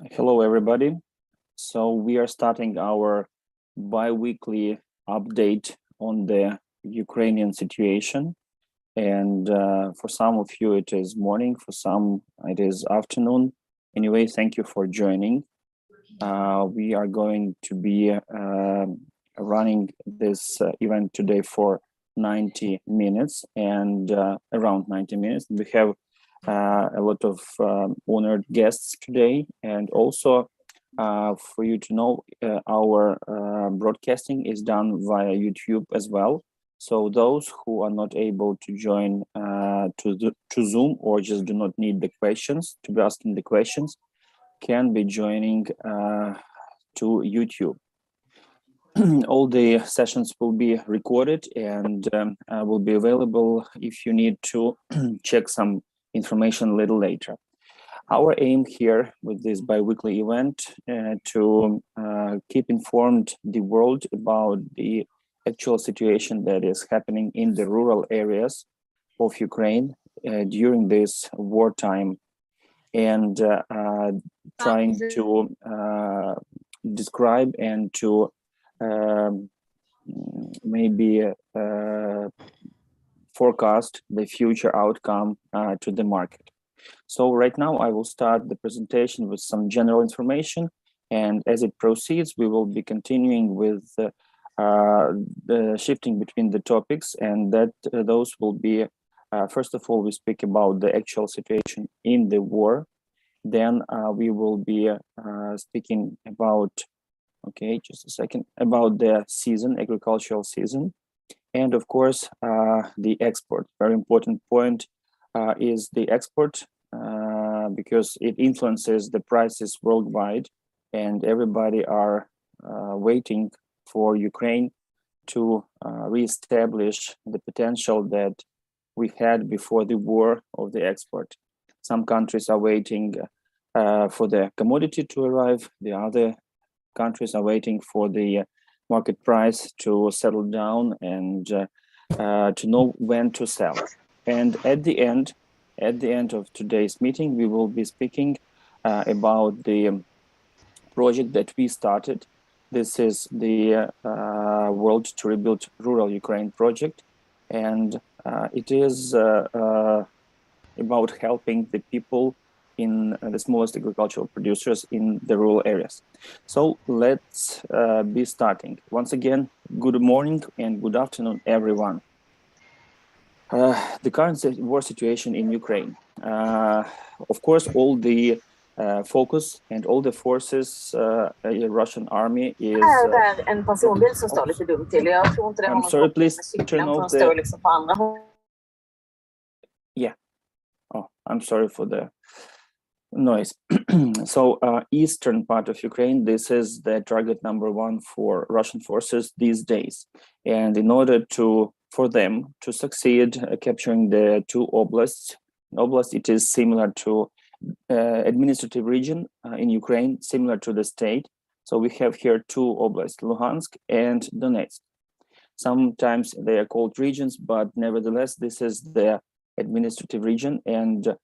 Hello, everybody. So we are starting our bi-weekly update on the Ukrainian situation. And for some of you, it is morning. For some, it is afternoon. Anyway, thank you for joining. We are going to be running this event today for 90 minutes and around 90 minutes. We have a lot of honored guests today, and also for you to know, our broadcasting is done via YouTube as well. So those who are not able to join to Zoom, or just do not need the questions to be asking the questions, can be joining to YouTube. All the sessions will be recorded and will be available if you need to check some information a little later. Our aim here with this bi-weekly event to keep informed the world about the actual situation that is happening in the rural areas of Ukraine during this wartime, and trying to describe and to maybe forecast the future outcome to the market. So right now I will start the presentation with some general information, and as it proceeds, we will be continuing with the shifting between the topics, and that those will be, first of all, we speak about the actual situation in the war. Then we will be speaking about, okay, just a second, about the season, agricultural season. And of course, the export. Very important point is the export, because it influences the prices worldwide, and everybody are waiting for Ukraine to reestablish the potential that we had before the war of the export. Some countries are waiting for the commodity to arrive. The other countries are waiting for the market price to settle down and to know when to sell. And at the end of today's meeting, we will be speaking about the project that we started. This is the World to Rebuild Rural Ukraine project, and it is about helping the people in the smallest agricultural producers in the rural areas. So let's be starting. Once again, good morning and good afternoon, everyone. The current war situation in Ukraine. Of course, all the focus and all the forces, Russian army is... en personbil som står lite dumt till. Jag tror inte det har I'm sorry, please turn off the... står liksom på andra håll. Yeah. Oh, I'm sorry for the noise. So eastern part of Ukraine, this is the target number one for Russian forces these days. And in order for them to succeed capturing the two oblasts, it is similar to administrative region in Ukraine, similar to the state. So we have here two oblasts, Luhansk and Donetsk. Sometimes they are called regions, but nevertheless, this is the administrative region, and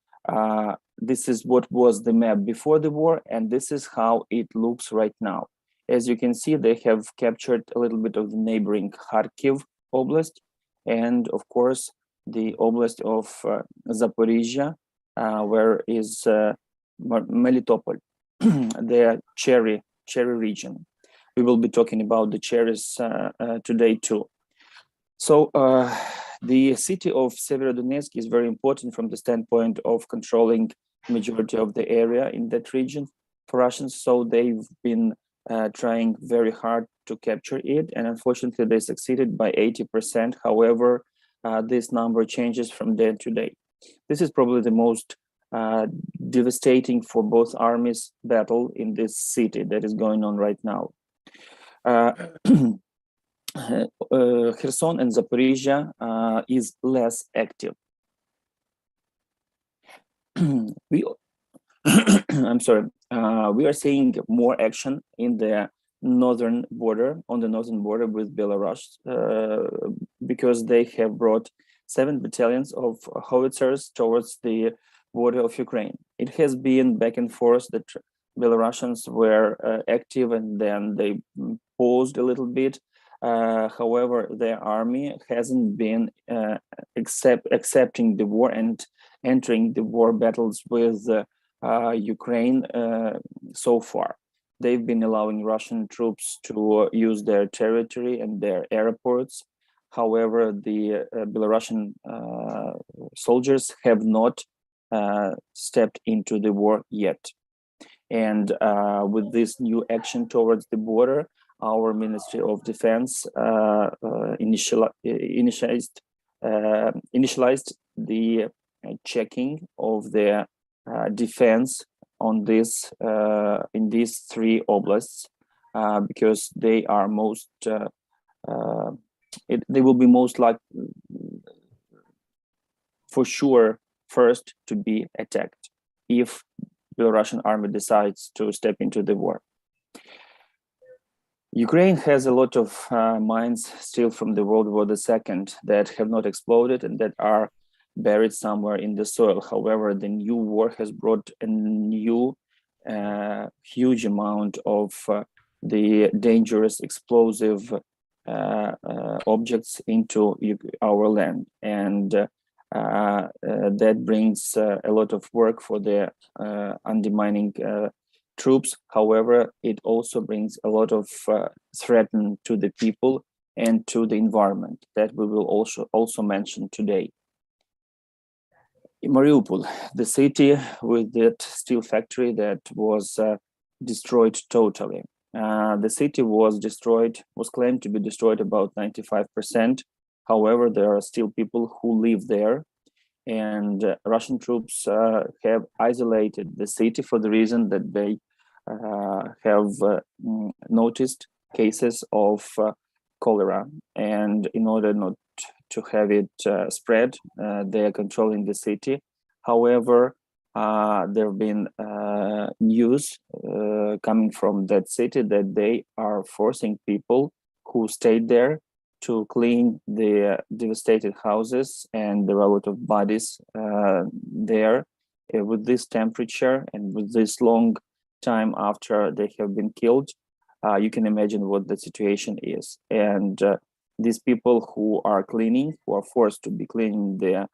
this is what was the map before the war, and this is how it looks right now. As you can see, they have captured a little bit of the neighboring Kharkiv Oblast, and of course, the Oblast of Zaporizhia, where is Melitopol, the cherry region. We will be talking about the cherries today too. So the city of Severodonetsk is very important from the standpoint of controlling majority of the area in that region for Russians. So they've been trying very hard to capture it, and unfortunately they succeeded by 80%. However, this number changes from day to day. This is probably the most devastating for both armies battle in this city that is going on right now. Kherson and Zaporizhia is less active. I'm sorry. We are seeing more action in the northern border, with Belarus, because they have brought 7 battalions of howitzers towards the border of Ukraine. It has been back and forth Belarusians were active, and then they paused a little bit. However, their army hasn't been accepting the war and entering the war battles with Ukraine so far. They've been allowing Russian troops to use their territory and their airports. However, the Belarusian soldiers have not stepped into the war yet. And with this new action towards the border, our Ministry of Defense initialized the checking of the defense on this in these three oblasts because they are most they will be most like for sure first to be attacked if the Russian army decides to step into the war. Ukraine has a lot of mines still from the World War II that have not exploded and that are buried somewhere in the soil. However, the new war has brought a new huge amount of the dangerous explosive objects into our land, and that brings a lot of work for the undermining troops. However, it also brings a lot of threat to the people and to the environment that we will also mention today. In Mariupol, the city with that steel factory that was destroyed totally. The city was claimed to be destroyed about 95%. However, there are still people who live there, and Russian troops have isolated the city for the reason that they have noticed cases of cholera, and in order not to have it spread, they are controlling the city. However, there have been news coming from that city that they are forcing people who stayed there to clean the devastated houses, and there are a lot of bodies there with this temperature and with this long time after they have been killed. You can imagine what the situation is. And these people who are forced to be cleaning the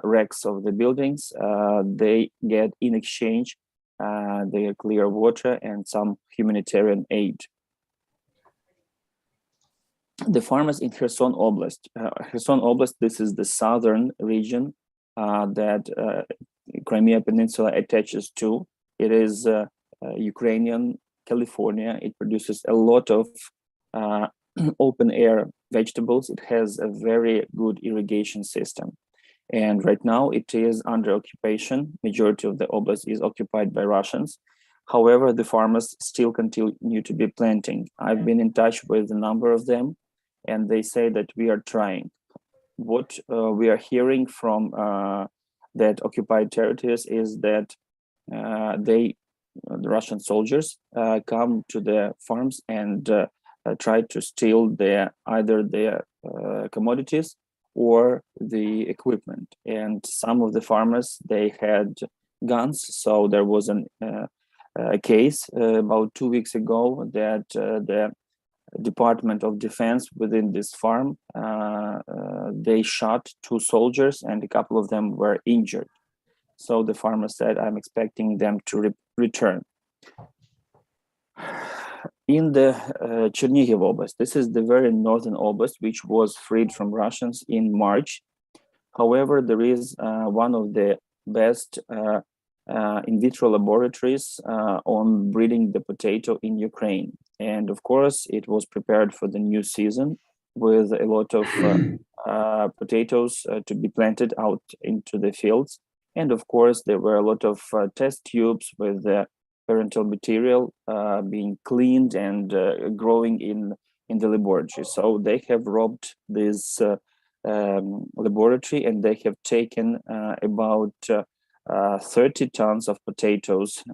wrecks of the buildings, they get in exchange the clear water and some humanitarian aid. The farmers in Kherson Oblast. Kherson Oblast, this is the southern region that Crimea Peninsula attaches to. It is Ukrainian California. It produces a lot of open air vegetables. It has a very good irrigation system. And right now it is under occupation. Majority of the oblast is occupied by Russians. However, the farmers still continue to be planting. I've been in touch with a number of them, and they say that we are trying. What we are hearing from that occupied territories is that the Russian soldiers come to the farms and try to steal either their commodities or the equipment. And some of the farmers, they had guns. So there was a case about 2 weeks ago that the Department of Defense within this farm, they shot 2 soldiers and a couple of them were injured. So the farmer said, I'm expecting them to return. In the Chernihiv Oblast, this is the very northern oblast, which was freed from Russians in March. However, there is one of the best in vitro laboratories on breeding the potato in Ukraine. And of course, it was prepared for the new season with a lot of potatoes to be planted out into the fields. And of course, there were a lot of test tubes with the parental material being cleaned and growing in the laboratory. So they have robbed this laboratory, and they have taken about 30 tons of potatoes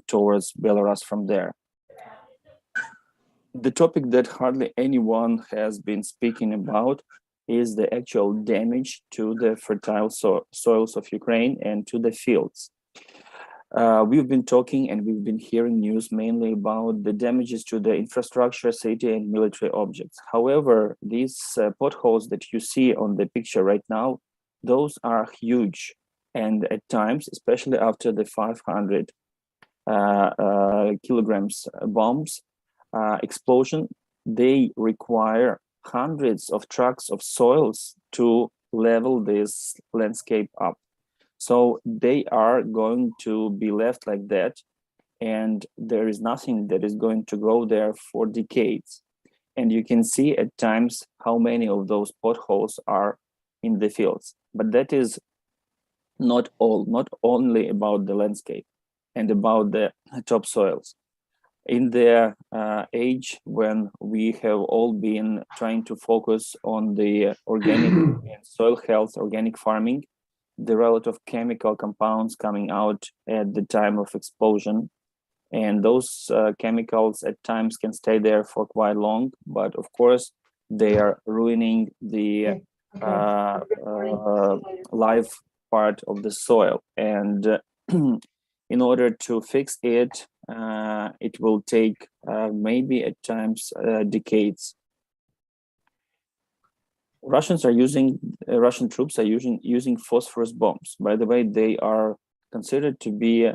towards Belarus from there. The topic that hardly anyone has been speaking about is the actual damage to the fertile soils of Ukraine and to the fields. We've been talking and we've been hearing news mainly about the damages to the infrastructure, city, and military objects. However, these potholes that you see on the picture right now, those are huge. And at times, especially after the 500 kilograms bombs explosion, they require hundreds of trucks of soils to level this landscape up. So they are going to be left like that, and there is nothing that is going to grow there for decades. And you can see at times how many of those potholes are in the fields. But that is not only about the landscape and about the topsoils. In the age when we have all been trying to focus on the organic and soil health, organic farming, there are a lot of chemical compounds coming out at the time of explosion. And those chemicals at times can stay there for quite long, but of course, they are ruining the live part of the soil. And in order to fix it, it will take maybe at times decades. Russian troops are using phosphorus bombs. By the way, they are considered to be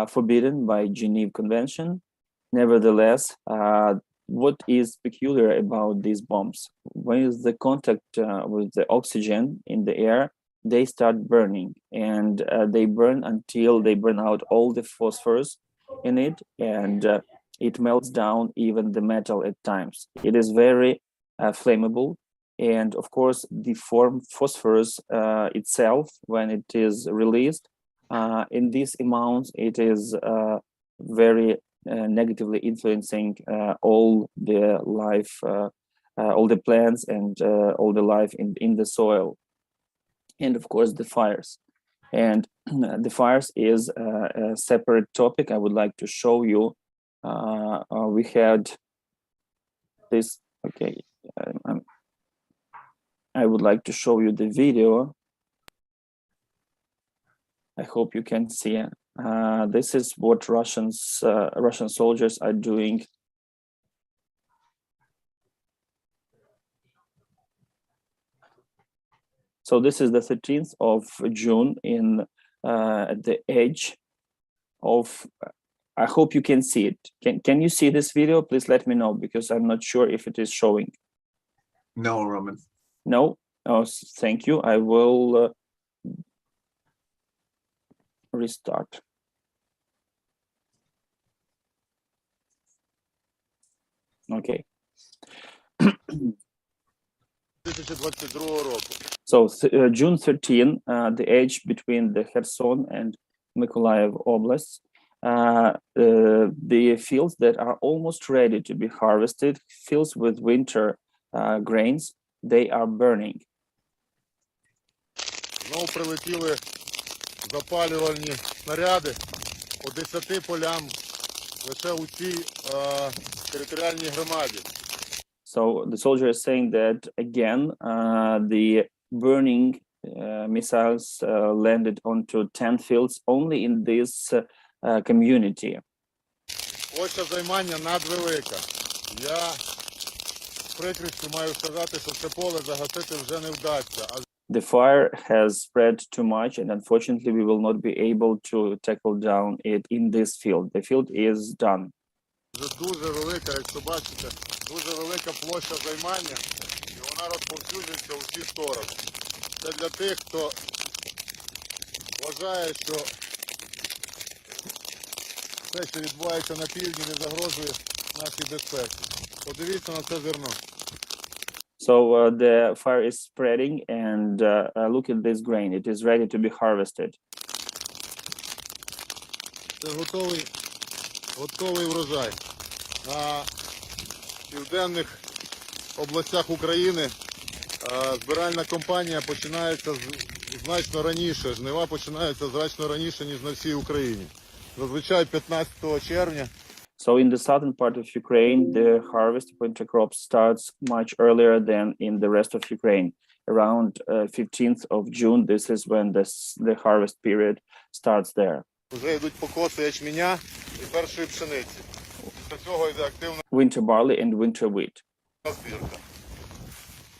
forbidden by Geneva Convention. Nevertheless, what is peculiar about these bombs? When the contact with the oxygen in the air, they start burning, and they burn until they burn out all the phosphorus in it, and it melts down even the metal at times. It is very flammable. And of course, the form phosphorus itself, when it is released, in these amounts, it is very negatively influencing all the life, all the plants and all the life in the soil. And of course, the fires. And the fires is a separate topic. I would like to show you. We had this, okay. I would like to show you the video. I hope you can see. This is what Russian soldiers are doing. So this is the 13th of June in at the edge of. I hope you can see it. Can you see this video? Please let me know, because I'm not sure if it is showing. No, Roman. No? Oh, thank you. I will restart. Okay. So June 13, the edge between the Kherson and Mykolaiv oblasts, the fields that are almost ready to be harvested, fields with winter grains, they are burning. Знову прилетіли запалювальні снаряди по 10 полям лише у цій територіальній громаді. So the soldier is saying that again, the burning missiles landed onto 10 fields only in this community. Площа займання надвелика. Я з прикрістю маю сказати, що це поле загасити вже не вдасться. The fire has spread too much, and unfortunately, we will not be able to tackle down it in this field. The field is done. Дуже велика, якщо бачите, дуже велика площа займання, і вона розповсюджується у всі сторони. Це для тих, хто вважає, що те, що відбувається на півдні, не загрожує нашій безпеці. Подивіться на це зерно. So the fire is spreading, and look at this grain. It is ready to be harvested. Це готовий врожай. На південних областях України збиральна кампанія починається значно раніше. Жнива починаються значно раніше, ніж на всій Україні. Зазвичай 15 червня. So in the southern part of Ukraine, the harvest of winter crops starts much earlier than in the rest of Ukraine. Around 15th of June, this is when the harvest period starts there. Вже йдуть покоси ячменя і першої пшениці. Після цього йде активна winter barley and winter wheat. збірка.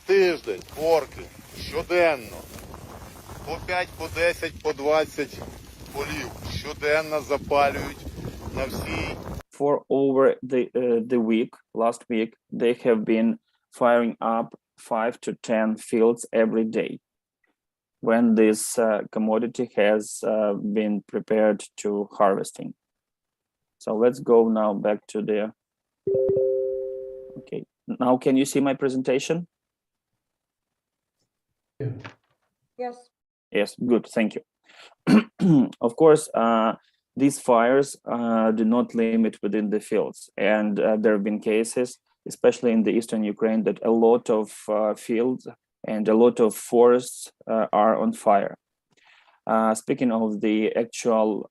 Тиждень орки щоденно по 5, по 10, по 20 полів щоденно запалюють на всій For over the week, last week, they have been firing up 5 to 10 fields every day when this commodity has been prepared to harvesting. So let's go now back to the, okay. Now can you see my presentation? Yes. Yes, good, thank you. Of course, these fires do not limit within the fields, and there have been cases, especially in the eastern Ukraine, that a lot of fields and a lot of forests are on fire. Speaking of the actual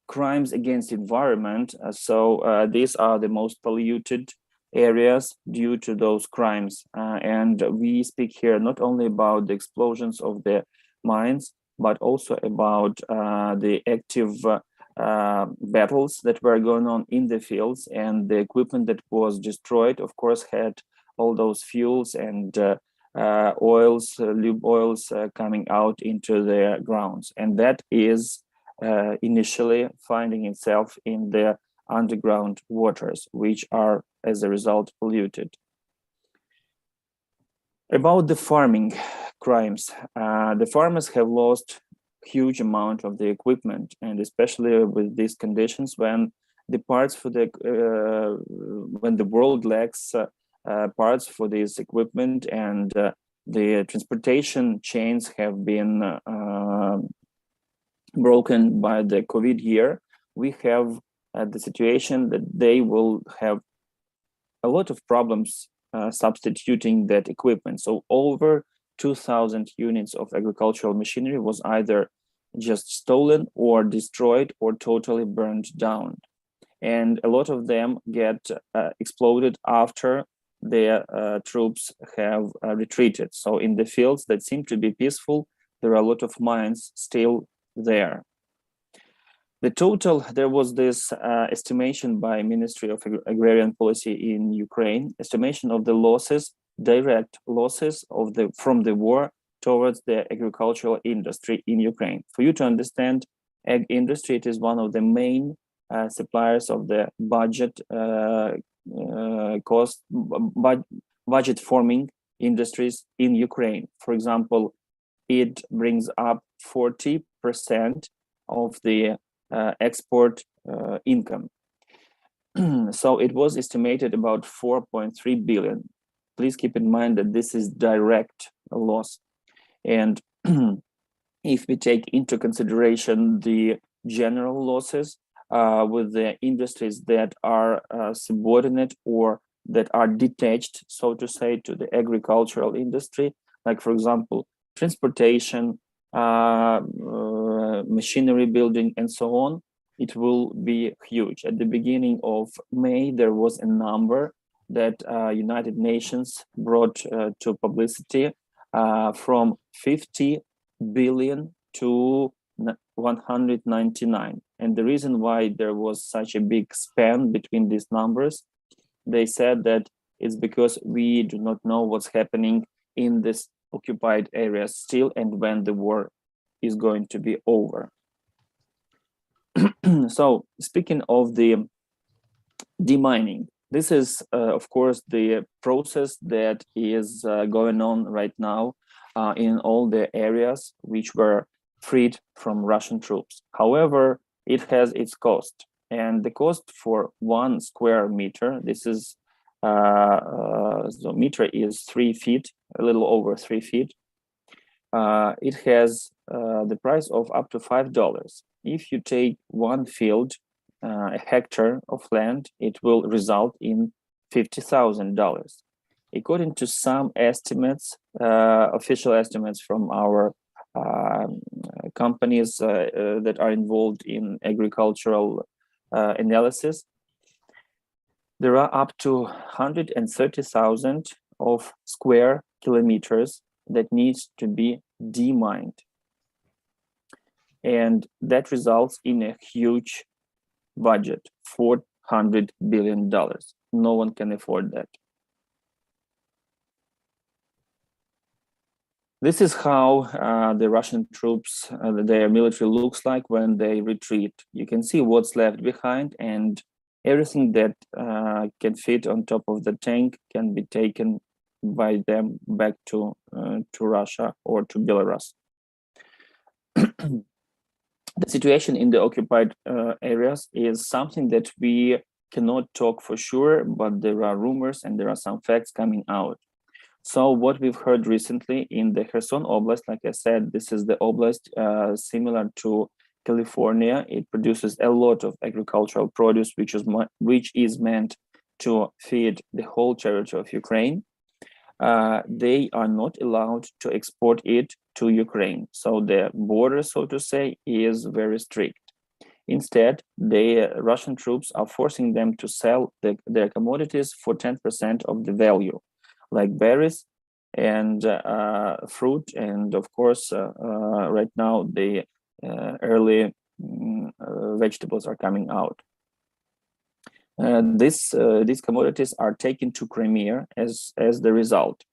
crimes against environment, these are the most polluted areas due to those crimes. And we speak here not only about the explosions of the mines, but also about the active battles that were going on in the fields, and the equipment that was destroyed, of course, had all those fuels and oils, lube oils coming out into the grounds. And that is initially finding itself in the underground waters, which are, as a result, polluted. About the farming crimes, the farmers have lost huge amount of the equipment, and especially with these conditions when the parts for the when the world lacks parts for this equipment, and the transportation chains have been broken by the COVID year, we have the situation that they will have a lot of problems substituting that equipment. So over 2,000 units of agricultural machinery was either just stolen or destroyed or totally burned down. And a lot of them get exploded after their troops have retreated. So in the fields that seem to be peaceful, there are a lot of mines still there. The total, there was this estimation by Ministry of Agrarian Policy in Ukraine, estimation of the losses, direct losses of from the war towards the agricultural industry in Ukraine. For you to understand, ag industry, it is one of the main suppliers of the budget forming industries in Ukraine. For example, it brings up 40% of the export income. So it was estimated about 4.3 billion. Please keep in mind that this is direct loss. And if we take into consideration the general losses with the industries that are subordinate or that are detached, so to say, to the agricultural industry, like, for example, transportation, machinery building, and so on, it will be huge. At the beginning of May, there was a number that United Nations brought to publicity from 50 billion to 199. And the reason why there was such a big span between these numbers, they said that it's because we do not know what's happening in this occupied areas still and when the war is going to be over. So speaking of the demining, this is of course the process that is going on right now in all the areas which were freed from Russian troops. However, it has its cost, and the cost for 1 square meter, this is the meter is 3 feet, a little over 3 feet. It has the price of up to $5. If you take one field, a hectare of land, it will result in $50,000. According to some estimates, official estimates from our companies that are involved in agricultural analysis, there are up to 130,000 of square kilometers that needs to be demined. And that results in a huge budget, $400 billion. No one can afford that. This is how the Russian troops, their military looks like when they retreat. You can see what's left behind, and everything that can fit on top of the tank can be taken by them back to Russia or to Belarus. The situation in the occupied areas is something that we cannot talk for sure, but there are rumors and there are some facts coming out. So what we've heard recently in the Kherson Oblast, like I said, this is the oblast similar to California. It produces a lot of agricultural produce, which is meant to feed the whole territory of Ukraine. They are not allowed to export it to Ukraine. So the border, so to say, is very strict. Instead, the Russian troops are forcing them to sell their commodities for 10% of the value, like berries and fruit, and of course, right now the early vegetables are coming out. These commodities are taken to Crimea as the result.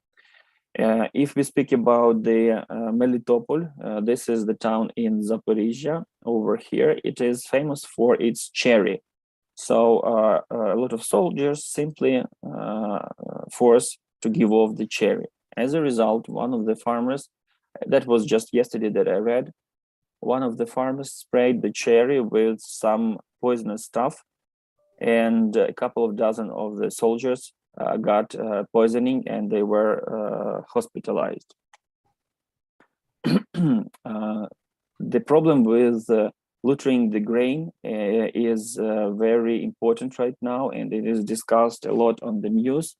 If we speak about the Melitopol, this is the town in Zaporizhia over here. It is famous for its cherry. So a lot of soldiers simply force to give off the cherry. As a result, one of the farmers, that was just yesterday that I read, one of the farmers sprayed the cherry with some poisonous stuff, and a couple of dozen of the soldiers got poisoning and they were hospitalized. The problem with lootering the grain is very important right now, and it is discussed a lot on the news.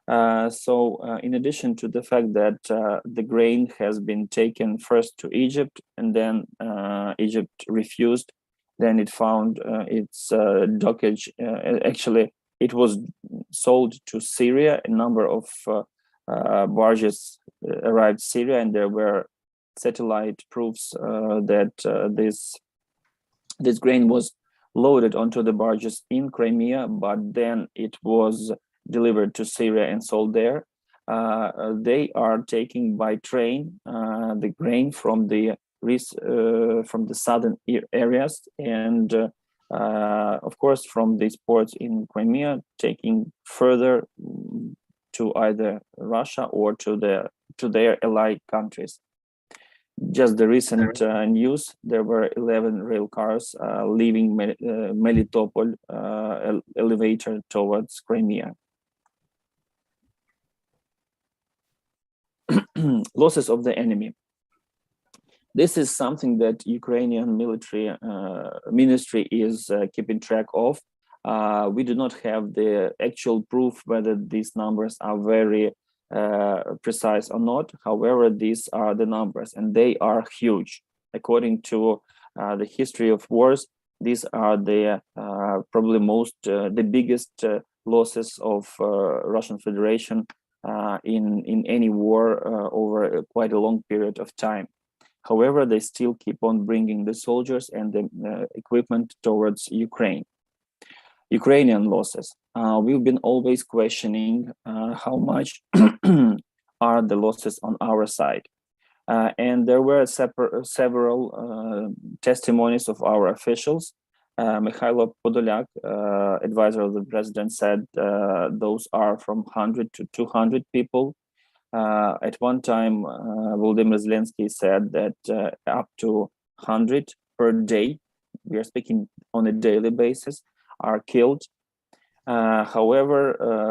In addition to the fact that the grain has been taken first to Egypt and then Egypt refused, then it found its dockage. Actually, it was sold to Syria. A number of barges arrived Syria, and there were satellite proofs that this grain was loaded onto the barges in Crimea, but then it was delivered to Syria and sold there. They are taking by train the grain from the southern areas, and of course from these ports in Crimea, taking further to either Russia or to their allied countries. Just the recent news, there were 11 rail cars leaving Melitopol elevator towards Crimea. Losses of the enemy. This is something that Ukrainian military ministry is keeping track of. We do not have the actual proof whether these numbers are very precise or not. However, these are the numbers, and they are huge. According to the history of wars, these are the probably the biggest losses of Russian Federation in any war over quite a long period of time. However, they still keep on bringing the soldiers and the equipment towards Ukraine. Ukrainian losses. We've been always questioning how much are the losses on our side. And there were several testimonies of our officials. Mikhailo Podolyak, advisor of the president, said those are from 100 to 200 people. At one time, Volodymyr Zelensky said that up to 100 per day, we are speaking on a daily basis, are killed. However,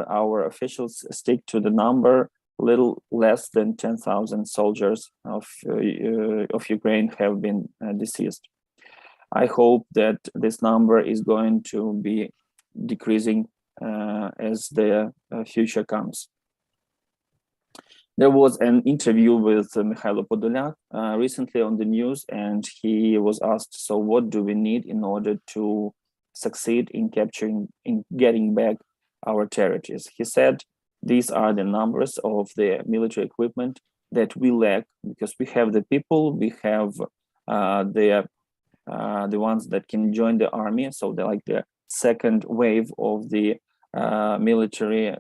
our officials stick to the number. Little less than 10,000 soldiers of Ukraine have been deceased. I hope that this number is going to be decreasing as the future comes. There was an interview with Mikhailo Podolyak recently on the news, and he was asked, so what do we need in order to succeed in getting back our territories? He said, these are the numbers of the military equipment that we lack, because we have the people, we have the the ones that can join the army. So they're like the second wave of the military,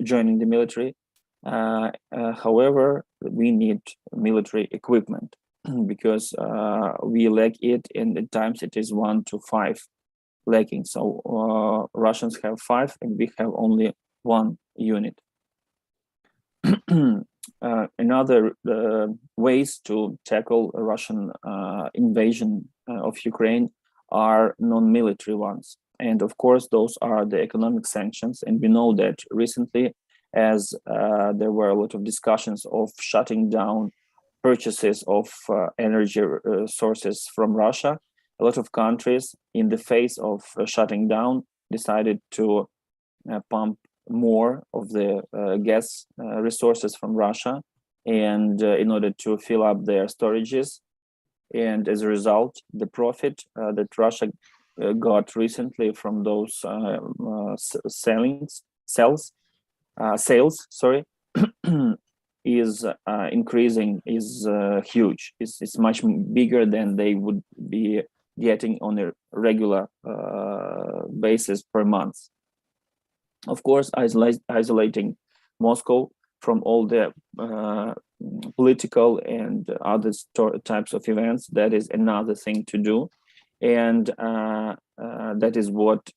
joining the military. However, we need military equipment because we lack it, and at times it is 1 to 5 lacking. So Russians have 5 and we have only 1 unit. Another ways to tackle a Russian invasion of Ukraine are non-military ones. And of course, those are the economic sanctions. And we know that recently, as there were a lot of discussions of shutting down purchases of energy sources from Russia, a lot of countries, in the face of shutting down, decided to pump more of the gas resources from Russia, and in order to fill up their storages. And as a result, the profit that Russia got recently from those sales, sorry, is increasing, is huge. It's much bigger than they would be getting on a regular basis per month. Of course, isolating Moscow from all the political and other types of events, that is another thing to do. And that is what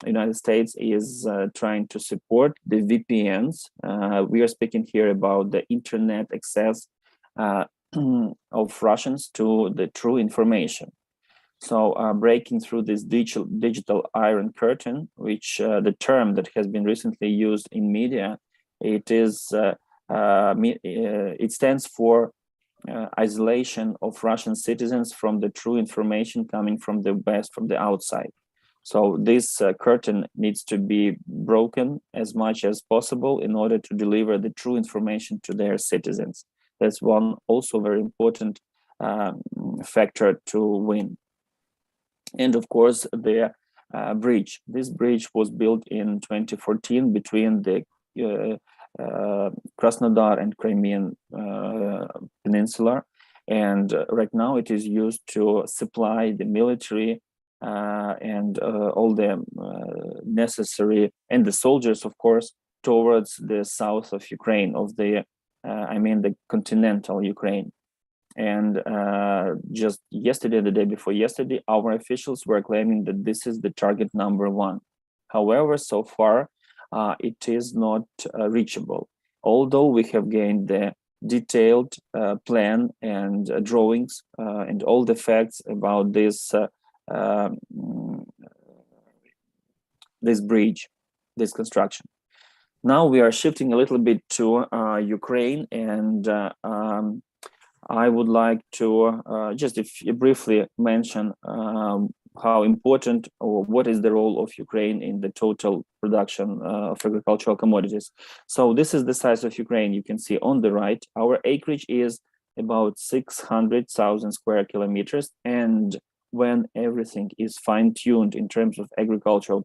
United States is trying to support, the VPNs. We are speaking here about the internet access of Russians to the true information. So breaking through this digital iron curtain, which the term that has been recently used in media, it stands for isolation of Russian citizens from the true information coming from the West, from the outside. So this curtain needs to be broken as much as possible in order to deliver the true information to their citizens. That's one also very important factor to win. And of course, the bridge. This bridge was built in 2014 between the Krasnodar and Crimean Peninsula. And right now it is used to supply the military and all the necessary, and the soldiers, of course, towards the south of Ukraine, of the, the continental Ukraine. And just yesterday, the day before yesterday, our officials were claiming that this is the target number 1. However, so far, it is not reachable. Although we have gained the detailed plan and drawings and all the facts about this this bridge, this construction. Now we are shifting a little bit to Ukraine, and I would like to just briefly mention how important, or what is the role of Ukraine in the total production of agricultural commodities. So this is the size of Ukraine. You can see on the right, our acreage is about 600,000 square kilometers. And when everything is fine-tuned in terms of agricultural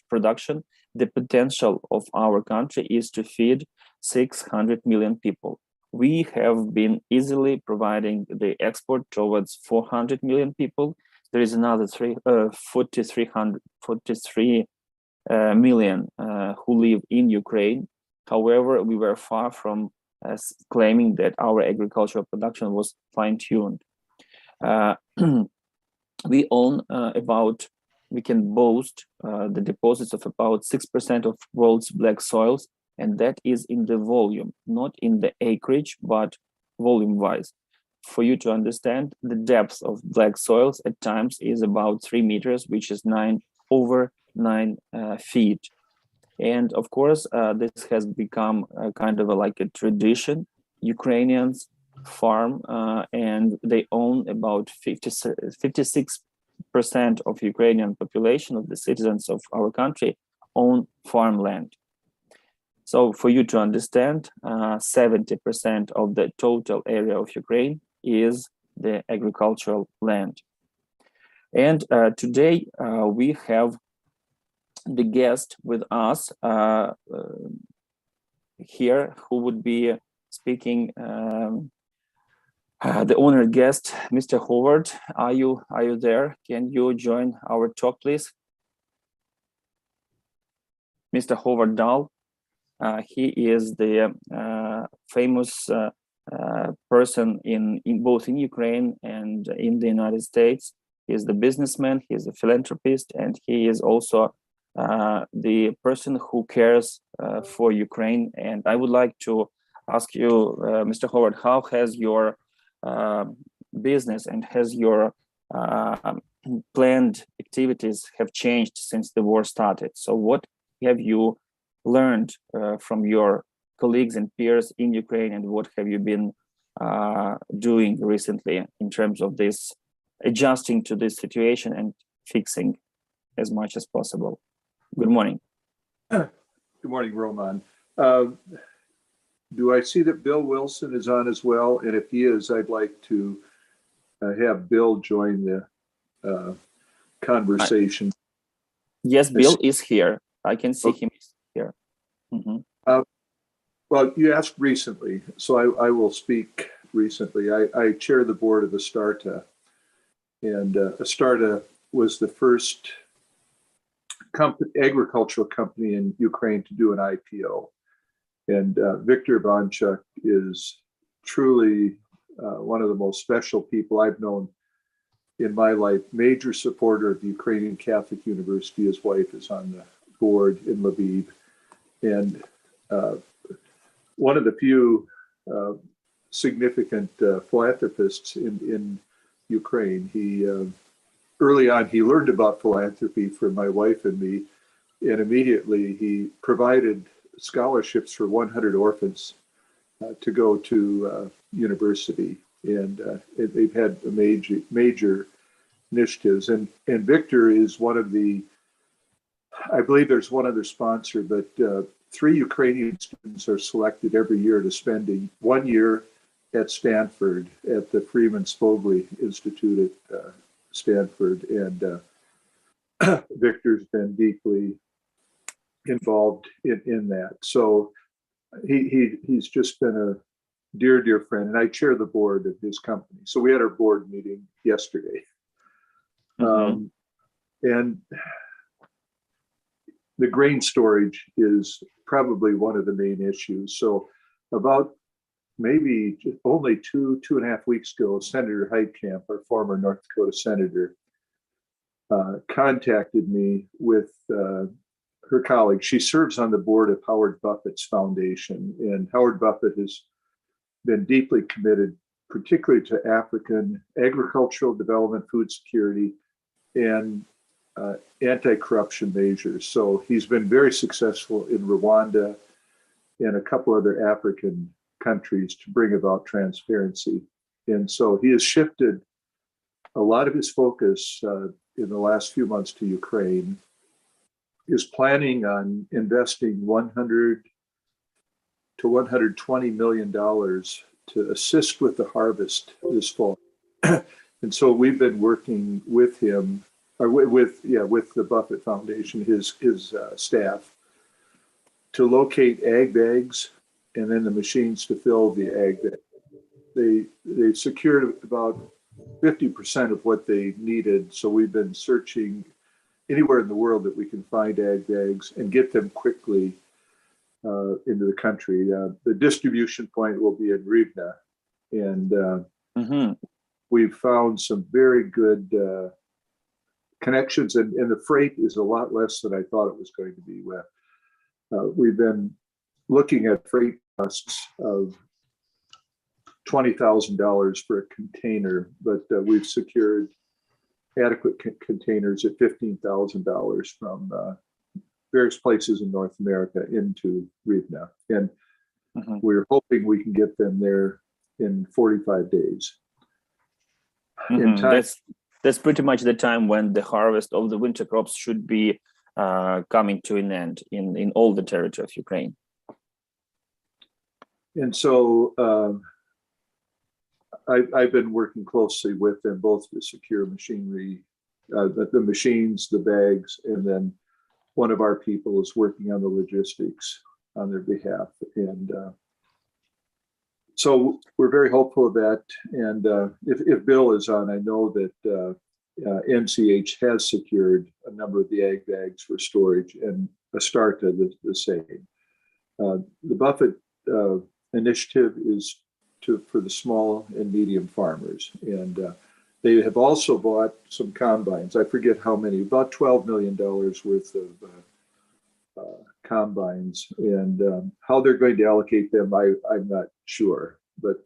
production, the potential of our country is to feed 600 million people. We have been easily providing the export towards 400 million people. There is another 43 million who live in Ukraine. However, we were far from claiming that our agricultural production was fine-tuned. We own we can boast the deposits of about 6% of world's black soils, and that is in the volume, not in the acreage, but volume-wise. For you to understand, the depth of black soils at times is about 3 meters, which is over 9 feet. And of course, this has become kind of like a tradition. Ukrainians farm, and they own about 56% of Ukrainian population, of the citizens of our country, own farmland. So for you to understand, 70% of the total area of Ukraine is the agricultural land. And today we have the guest with us here who would be speaking The honored guest, Mr. Howard, are you there? Can you join our talk, please? Mr. Howard Dahl, he is the famous person in both in Ukraine and in the United States. He is the businessman, he is a philanthropist, and he is also the person who cares for Ukraine. And I would like to ask you, Mr. Howard, how has your business and has your planned activities have changed since the war started? So what have you learned from your colleagues and peers in Ukraine, and what have you been doing recently in terms of this adjusting to this situation and fixing as much as possible? Good morning. Good morning, Roman. Do I see that Bill Wilson is on as well? And if he is, I'd like to have Bill join the conversation. Yes, Bill is here. I can see him here. Well, you asked recently, so I will speak recently. I chair the board of Astarta, and Astarta was the first agricultural company in Ukraine to do an IPO. And Victor Bonchuk is truly one of the most special people I've known in my life, major supporter of the Ukrainian Catholic University. His wife is on the board in Lviv. And one of the few significant philanthropists in Ukraine. He early on, he learned about philanthropy from my wife and me, and immediately he provided scholarships for 100 orphans to go to university. And they've had major initiatives. And Victor is one of the, I believe there's one other sponsor, but 3 Ukrainian students are selected every year to spend 1 year at Stanford at the Freeman Spogli Institute at Stanford. And Victor's been deeply involved in that. So he's just been a dear friend, and I chair the board of his company. So we had our board meeting yesterday. And the grain storage is probably one of the main issues. So about maybe only two and a half weeks ago, Senator Heitkamp, our former North Dakota senator, contacted me with her colleague. She serves on the board of Howard Buffett's foundation, and Howard Buffett has been deeply committed, particularly to African agricultural development, food security, and anti-corruption measures. So he's been very successful in Rwanda and a couple other African countries to bring about transparency. And so he has shifted a lot of his focus in the last few months to Ukraine, is planning on investing $100 to $120 million to assist with the harvest this fall. And so we've been working with him, or with the Buffett Foundation, his staff, to locate ag bags and then the machines to fill the ag bag. They secured about 50% of what they needed. So we've been searching anywhere in the world that we can find ag bags and get them quickly into the country. The distribution point will be in Rivne, and we've found some very good connections, and the freight is a lot less than I thought it was going to be. We've been looking at freight costs of $20,000 for a container, but we've secured adequate containers at $15,000 from various places in North America into Rivne. And we're hoping we can get them there in 45 days. In time, that's pretty much the time when the harvest of the winter crops should be coming to an end in all the territory of Ukraine. And so I've been working closely with them both to secure machinery, the machines, the bags, and then one of our people is working on the logistics on their behalf. And So we're very hopeful of that. And if Bill is on, I know that MCH has secured a number of the ag bags for storage, and Astarta the same. The Buffett initiative is for the small and medium farmers, and they have also bought some combines. I forget how many, about $12 million worth of combines, and how they're going to allocate them, I'm not sure. But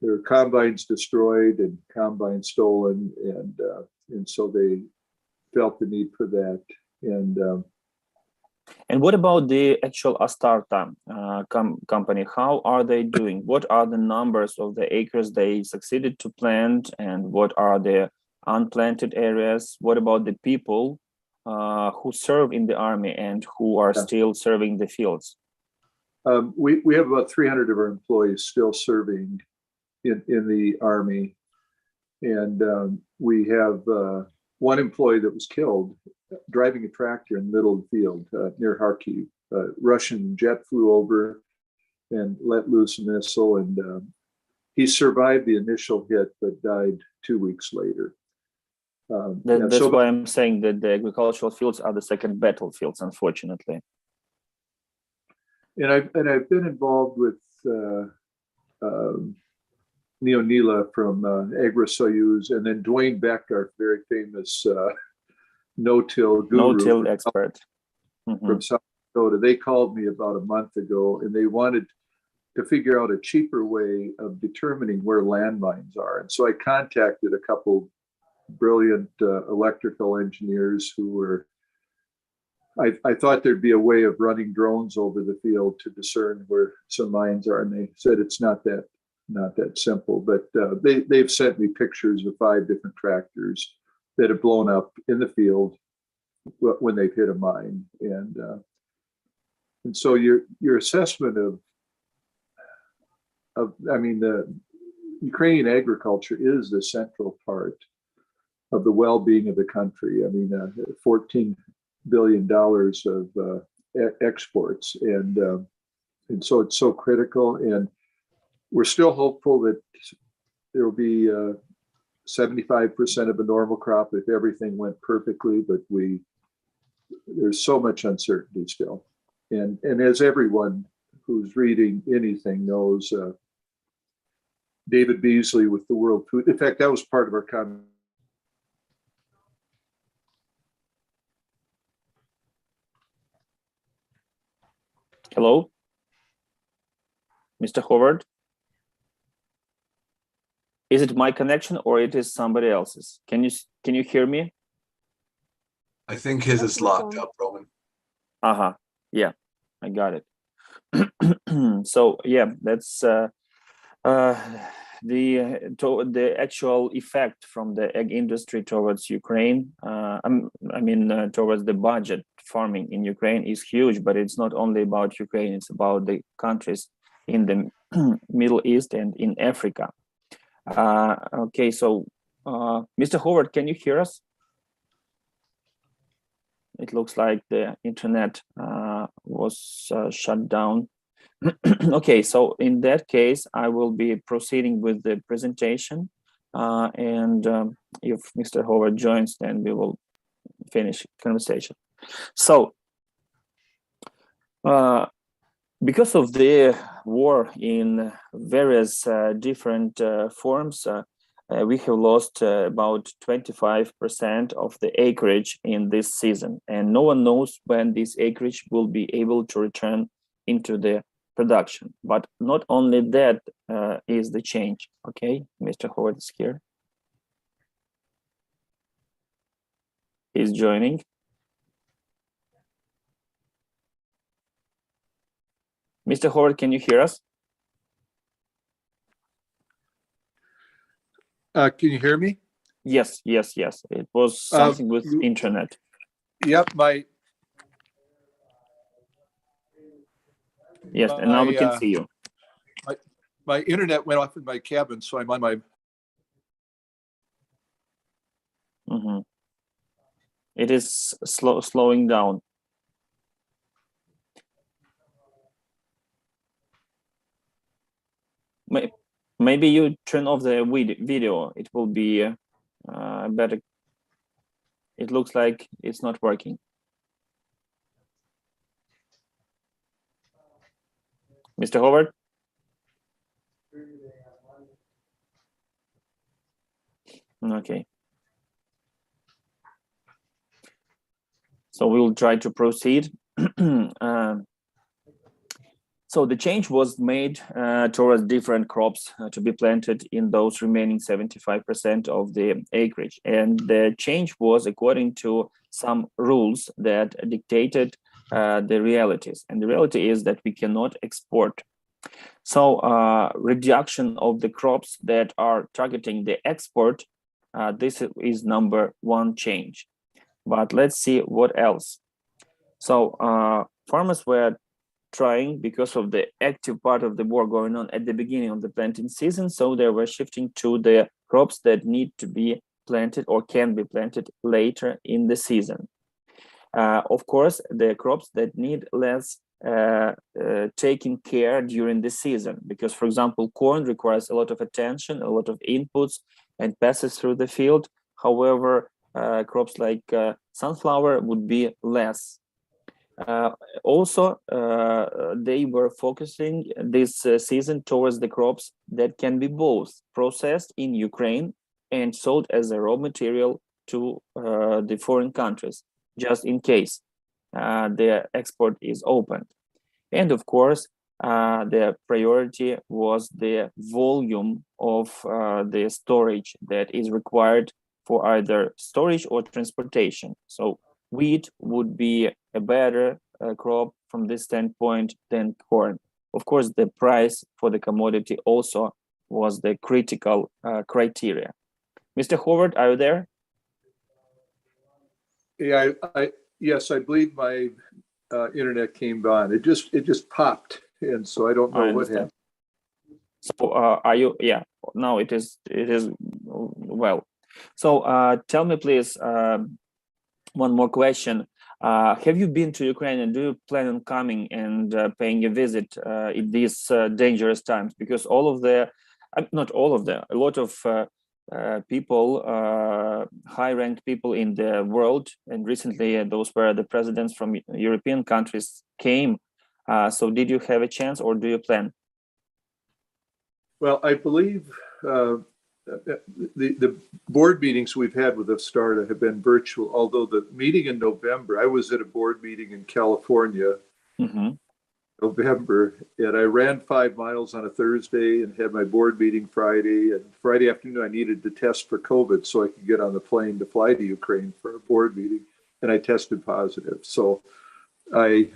there are combines destroyed and combines stolen, and so they felt the need for that. And what about the actual Astarta company? How are they doing? What are the numbers of the acres they succeeded to plant, and what are the unplanted areas? What about the people who serve in the army and who are still serving the fields? We have about 300 of our employees still serving in the army, and we have one employee that was killed driving a tractor in the middle of the field near Kharkiv. Russian jet flew over and let loose a missile, and he survived the initial hit but died 2 weeks later. That's why I'm saying that the agricultural fields are the second battlefields, unfortunately. And I've been involved with Neo Nila from AgriSoyuz, and then Dwayne Beck, our very famous no-till guru. No-till expert. From South Dakota. They called me about a month ago, and they wanted to figure out a cheaper way of determining where landmines are. And so I contacted a couple brilliant electrical engineers who were, I thought there'd be a way of running drones over the field to discern where some mines are, and they said it's not that simple. But they've sent me pictures of 5 different tractors that have blown up in the field when they've hit a mine, and so your assessment of I mean, the Ukrainian agriculture is the central part of the well-being of the country. I mean, $14 billion of exports, and so it's so critical. And we're still hopeful that there will be 75% of a normal crop if everything went perfectly, but there's so much uncertainty still. And as everyone who's reading anything knows, David Beasley with the World Food, in fact, that was part of our conversation. Hello, Mr. Howard? Is it my connection or it is somebody else's? Can you hear me? I think his is locked up, Roman. Yeah, I got it. So yeah, that's the actual effect from the egg industry towards Ukraine. Towards the budget farming in Ukraine is huge, but it's not only about Ukraine, it's about the countries in the Middle East and in Africa. Okay, so Mr. Howard, can you hear us? It looks like the internet was shut down. Okay, so in that case, I will be proceeding with the presentation. And if Mr. Howard joins, then we will finish conversation. So, because of the war in various different forms, we have lost about 25% of the acreage in this season, and no one knows when this acreage will be able to return into the production. But not only that is the change. Okay, Mr. Howard is here. He's joining. Mr. Howard, can you hear us? Can you hear me? Yes. It was something with internet. Yep, Yes, and now we can see you. My internet went off in my cabin, so I'm on my. It is slowing down. Maybe you turn off the video. It will be better. It looks like it's not working. Mr. Howard? Okay. So we will try to proceed. So the change was made towards different crops to be planted in those remaining 75% of the acreage. And the change was according to some rules that dictated the realities. And the reality is that we cannot export. So reduction of the crops that are targeting the export, this is number one change. But let's see what else. So farmers were trying, because of the active part of the war going on at the beginning of the planting season, so they were shifting to the crops that need to be planted or can be planted later in the season. Of course, the crops that need less taking care during the season, because, for example, corn requires a lot of attention, a lot of inputs, and passes through the field. However, crops like sunflower would be less. Also, they were focusing this season towards the crops that can be both processed in Ukraine and sold as a raw material to the foreign countries, just in case the export is opened. And of course, the priority was the volume of the storage that is required for either storage or transportation. So wheat would be a better crop from this standpoint than corn. Of course, the price for the commodity also was the critical criteria. Mr. Howard, are you there? Yeah, yes, I believe my internet came on. It just popped, and so I don't know what happened. So are you? Yeah, now it is well. So tell me, please, one more question. Have you been to Ukraine, and do you plan on coming and paying a visit in these dangerous times? Because all of the, not all of them, a lot of people, high-ranked people in the world, and recently those were the presidents from European countries came. So did you have a chance, or do you plan? Well, I believe the board meetings we've had with Avstarta have been virtual, although the meeting in November, I was at a board meeting in California, November, and I ran 5 miles on a Thursday and had my board meeting Friday, and Friday afternoon I needed to test for COVID so I could get on the plane to fly to Ukraine for a board meeting, and I tested positive. So I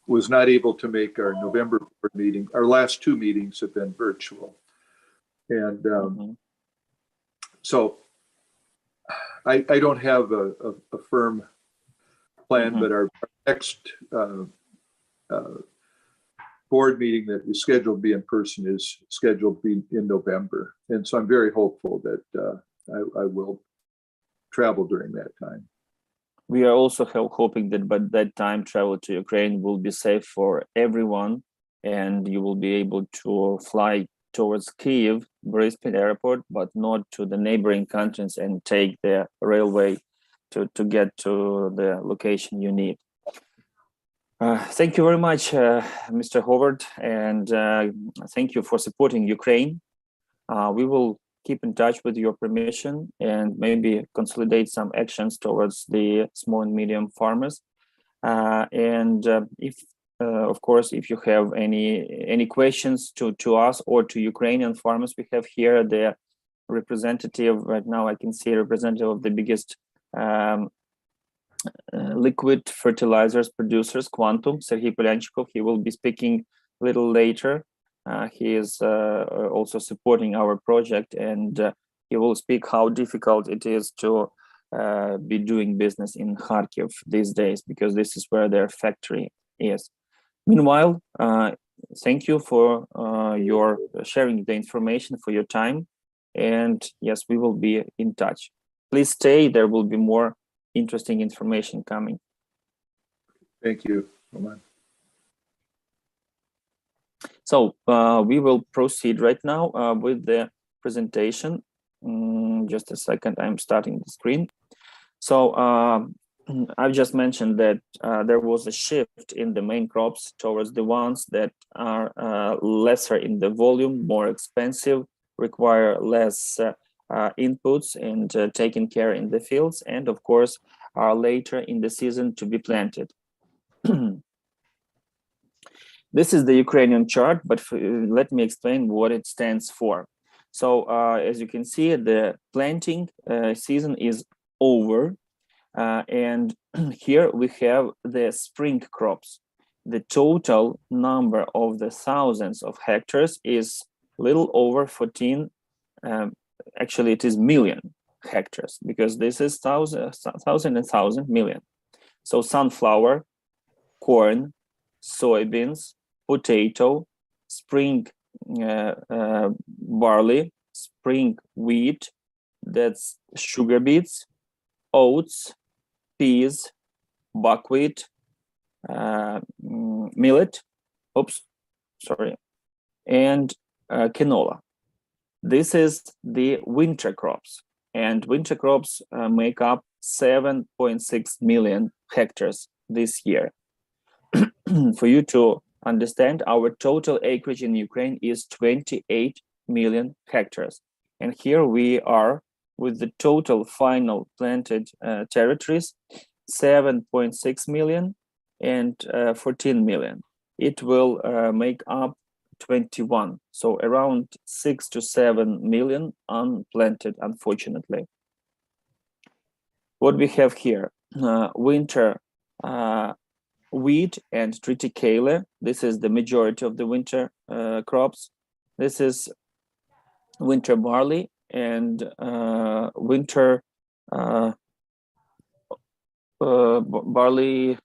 was not able to make our November board meeting. Our last 2 meetings have been virtual. And so I don't have a firm plan, but our next board meeting that is scheduled to be in person is scheduled to be in November. And so I'm very hopeful that I will travel during that time. We are also hoping that by that time travel to Ukraine will be safe for everyone, and you will be able to fly towards Kyiv, Boryspil airport, but not to the neighboring countries and take the railway to get to the location you need. Thank you very much, Mr. Howard, and thank you for supporting Ukraine. We will keep in touch with your permission and maybe consolidate some actions towards the small and medium farmers. If of course, if you have any questions to us or to Ukrainian farmers, we have here the representative. Right now, I can see a representative of the biggest liquid fertilizers producers, Quantum, Sergei Polyanchikov. He will be speaking a little later. He is also supporting our project, and he will speak how difficult it is to be doing business in Kharkiv these days, because this is where their factory is. Meanwhile, thank you for your sharing the information, for your time. And yes, we will be in touch. Please stay, there will be more interesting information coming. Thank you, Roman. So we will proceed right now with the presentation. Just a second, I'm starting the screen. So I've just mentioned that there was a shift in the main crops towards the ones that are lesser in the volume, more expensive, require less inputs and taken care in the fields, and of course are later in the season to be planted. This is the Ukrainian chart, but let me explain what it stands for. So as you can see, the planting season is over. And here we have the spring crops. The total number of the thousands of hectares is little over 14. Actually, it is million hectares, because this is thousand million. So sunflower, corn, soybeans, potato, spring barley, spring wheat, that's sugar beets, oats, peas, buckwheat, millet, and canola. This is the winter crops, and winter crops make up 7.6 million hectares this year. For you to understand, our total acreage in Ukraine is 28 million hectares. And here we are with the total final planted territories, 7.6 million and 14 million. It will make up 21, so around 6 to 7 million unplanted, unfortunately. What we have here, winter wheat and triticale. This is the majority of the winter crops. This is winter barley and winter barley.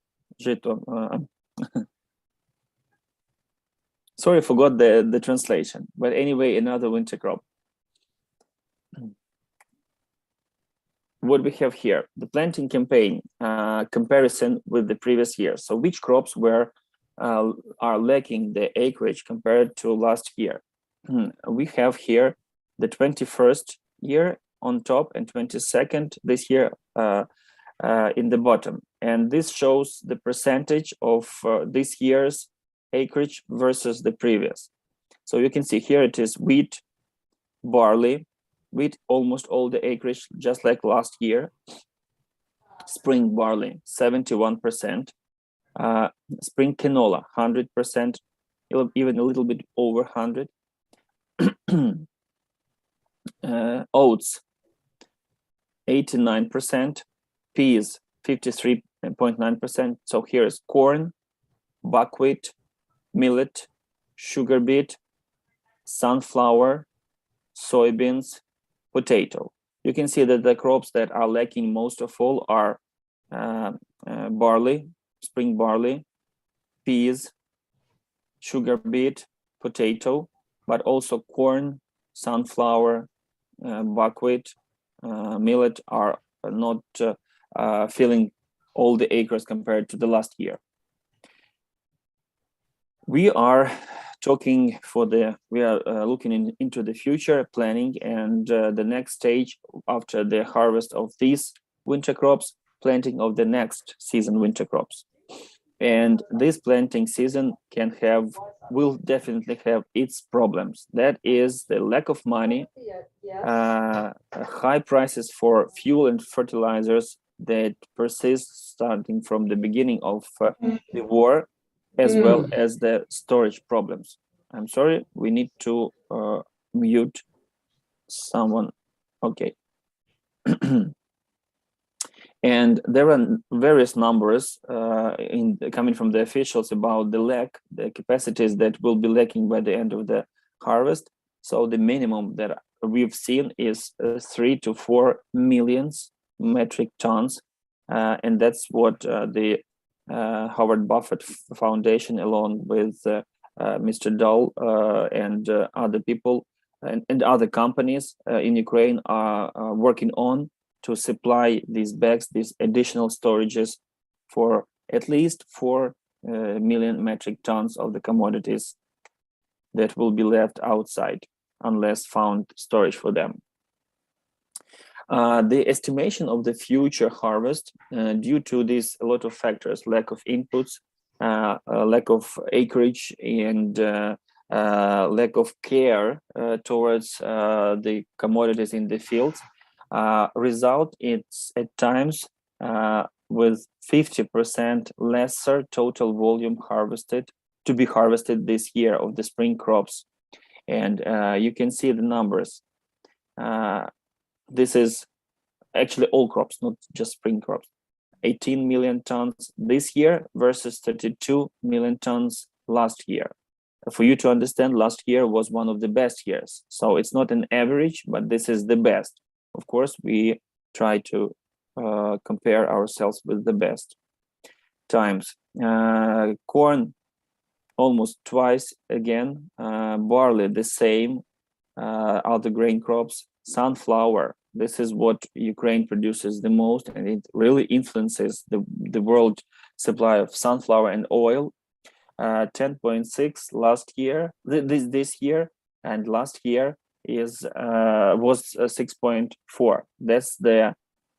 Sorry, I forgot the translation, but anyway, another winter crop. What we have here, the planting campaign comparison with the previous year. So which crops are lacking the acreage compared to last year? We have here the 21st year on top and 22nd this year in the bottom. And this shows the percentage of this year's acreage versus the previous. So you can see here it is wheat, barley, wheat almost all the acreage, just like last year. Spring barley, 71%. Spring canola, 100%, even a little bit over 100. Oats, 89%. Peas, 53.9%. So here's corn, buckwheat, millet, sugar beet, sunflower, soybeans, potato. You can see that the crops that are lacking most of all are barley, spring barley, peas, sugar beet, potato, but also corn, sunflower, buckwheat, millet are not filling all the acres compared to the last year. We are talking we are looking into the future planning, and the next stage after the harvest of these winter crops, planting of the next season winter crops. And this planting season will definitely have its problems. That is the lack of money, high prices for fuel and fertilizers that persist starting from the beginning of the war, as well as the storage problems. I'm sorry, we need to mute someone. Okay. And there are various numbers coming from the officials about the capacities that will be lacking by the end of the harvest. So the minimum that we've seen is 3 to 4 million metric tons. And that's what the Howard Buffett Foundation, along with Mr. Dahl and other people and other companies in Ukraine are working on to supply these bags, these additional storages for at least 4 million metric tons of the commodities that will be left outside unless found storage for them. The estimation of the future harvest, due to this, a lot of factors, lack of inputs, lack of acreage, and lack of care towards the commodities in the fields, result it's at times with 50% lesser total volume harvested to be harvested this year of the spring crops. And you can see the numbers. This is actually all crops, not just spring crops. 18 million tons this year versus 32 million tons last year. For you to understand, last year was one of the best years. So it's not an average, but this is the best. Of course, we try to compare ourselves with the best times. Corn, almost twice again. Barley, the same. Other grain crops. Sunflower, this is what Ukraine produces the most, and it really influences the world supply of sunflower and oil. 10.6 last year, this year, and last year was 6.4. That's the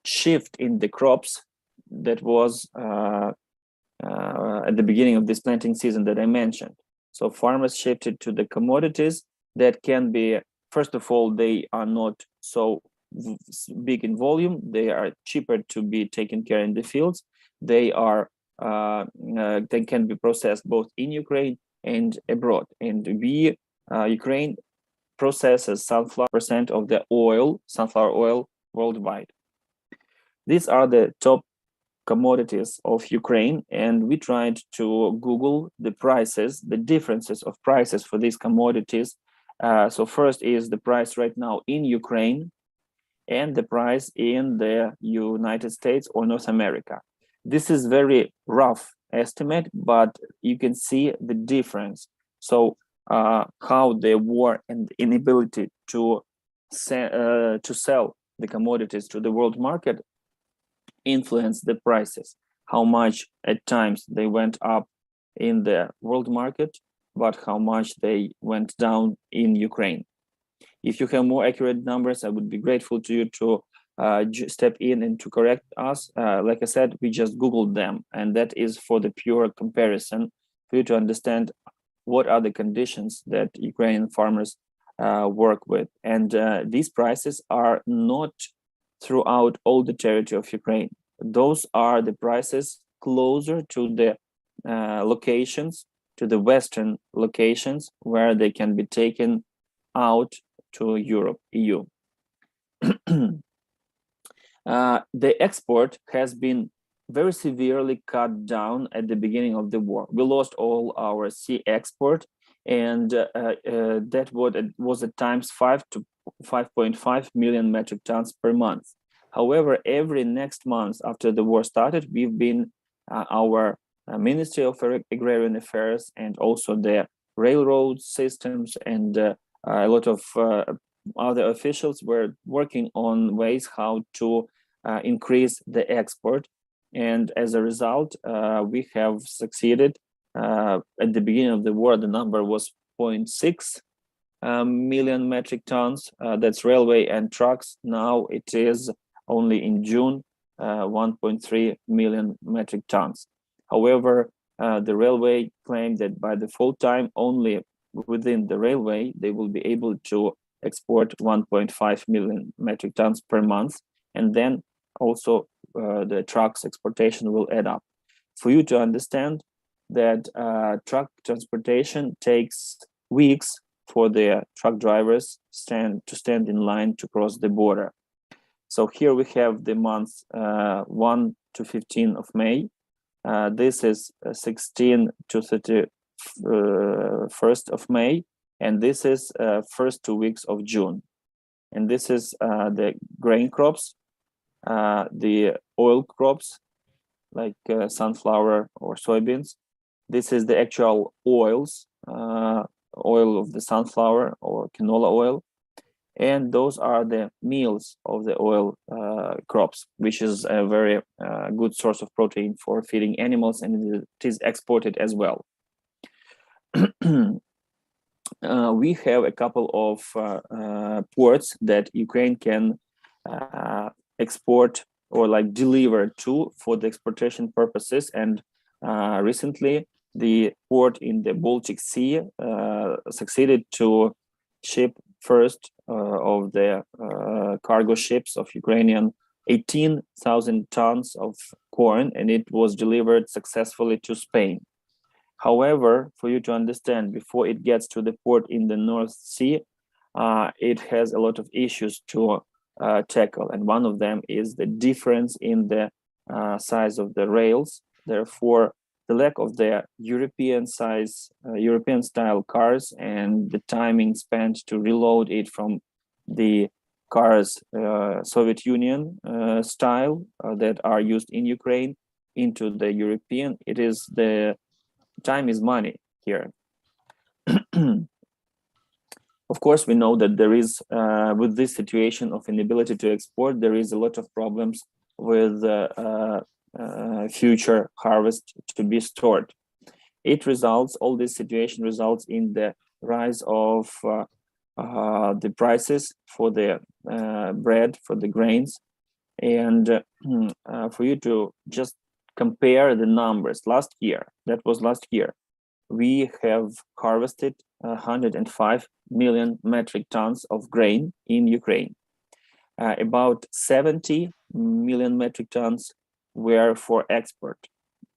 shift in the crops that was at the beginning of this planting season that I mentioned. So farmers shifted to the commodities that can be, first of all, they are not so big in volume. They are cheaper to be taken care in the fields. They are they can be processed both in Ukraine and abroad. And Ukraine processes sunflower % of the sunflower oil worldwide. These are the top commodities of Ukraine, and we tried to Google the prices, the differences of prices for these commodities. So first is the price right now in Ukraine and the price in the United States or North America. This is very rough estimate, but you can see the difference. So how the war and inability to sell the commodities to the world market influence the prices, how much at times they went up in the world market, but how much they went down in Ukraine. If you have more accurate numbers, I would be grateful to you to step in and to correct us. Like I said, we just Googled them, and that is for the pure comparison, for you to understand what are the conditions that Ukrainian farmers work with. And these prices are not throughout all the territory of Ukraine. Those are the prices closer to the locations, to the Western locations where they can be taken out to Europe, EU. The export has been very severely cut down at the beginning of the war. We lost all our sea export, and that was at times 5 to 5.5 million metric tons per month. However, every next month after the war started, we've been our Ministry of Agrarian Affairs and also the railroad systems and a lot of other officials were working on ways how to increase the export. And as a result, we have succeeded. At the beginning of the war, the number was 0.6 million metric tons. That's railway and trucks. Now it is only in June, 1.3 million metric tons. However, the railway claimed that by the full time, only within the railway, they will be able to export 1.5 million metric tons per month. And then also the trucks exportation will add up. For you to understand that truck transportation takes weeks for the truck drivers to stand in line to cross the border. So here we have the months 1 to 15 of May. This is 16 to 31st of May, and this is first 2 weeks of June. And this is the grain crops, the oil crops like sunflower or soybeans. This is the actual oils, oil of the sunflower or canola oil. And those are the meals of the oil crops, which is a very good source of protein for feeding animals, and it is exported as well. we have a couple of ports that Ukraine can export or like deliver to for the exportation purposes. And recently, the port in the Baltic Sea succeeded to ship first of the cargo ships of Ukrainian 18,000 tons of corn, and it was delivered successfully to Spain. However, for you to understand, before it gets to the port in the North Sea, it has a lot of issues to tackle. And one of them is the difference in the size of the rails. Therefore, the lack of the European style cars and the timing spent to reload it from the cars Soviet Union style that are used in Ukraine into the European, it is the time is money here. Of course, we know that there is, with this situation of inability to export, there is a lot of problems with future harvest to be stored. All this situation results in the rise of the prices for the bread, for the grains. And for you to just compare the numbers, last year, we have harvested 105 million metric tons of grain in Ukraine. About 70 million metric tons were for export.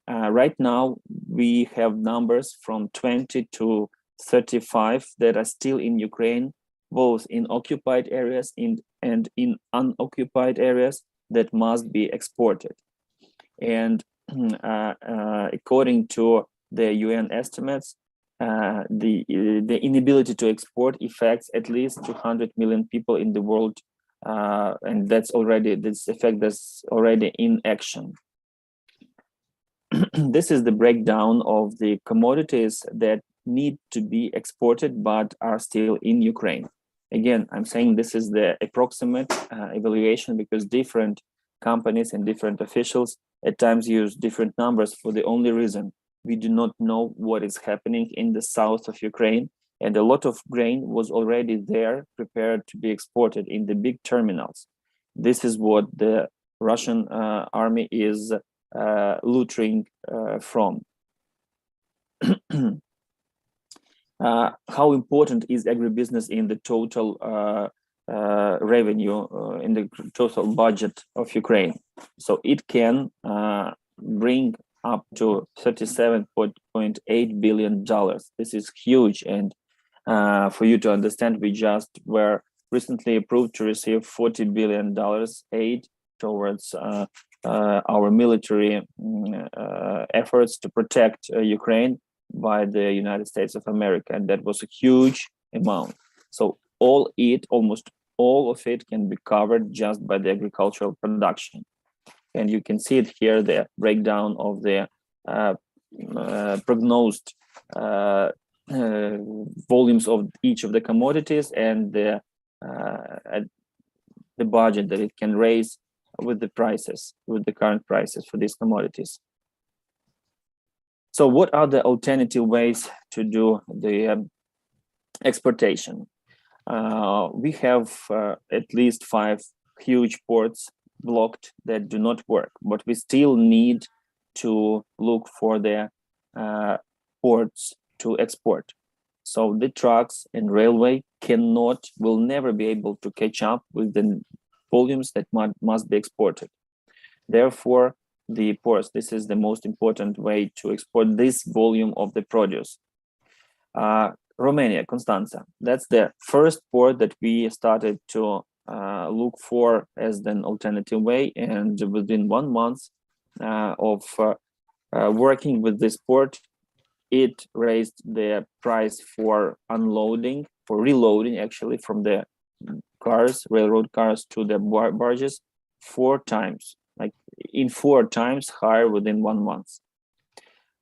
Right now, we have numbers from 20 to 35 that are still in Ukraine, both in occupied areas and in unoccupied areas that must be exported. And according to the UN estimates, the inability to export affects at least 200 million people in the world, and this effect that's already in action. This is the breakdown of the commodities that need to be exported but are still in Ukraine. Again, I'm saying this is the approximate evaluation because different companies and different officials at times use different numbers for the only reason we do not know what is happening in the south of Ukraine, and a lot of grain was already there prepared to be exported in the big terminals. This is what the Russian army is looting from. How important is agribusiness in the total revenue, in the total budget of Ukraine? So it can bring up to $37.8 billion. This is huge. And for you to understand, we just were recently approved to receive $40 billion aid towards our military efforts to protect Ukraine by the United States of America. And that was a huge amount. So almost all of it can be covered just by the agricultural production. And you can see it here, the breakdown of the prognosed volumes of each of the commodities and the budget that it can raise with the prices, with the current prices for these commodities. So what are the alternative ways to do the exportation? We have at least 5 huge ports blocked that do not work, but we still need to look for the ports to export. So the trucks and railway will never be able to catch up with the volumes that must be exported. Therefore, the ports, this is the most important way to export this volume of the produce. Romania, Constanța, that's the first port that we started to look for as an alternative way, and within 1 month of working with this port, it raised the price for unloading, for reloading actually from the cars, railroad cars to the barges 4 times, like in 4 times higher within 1 month.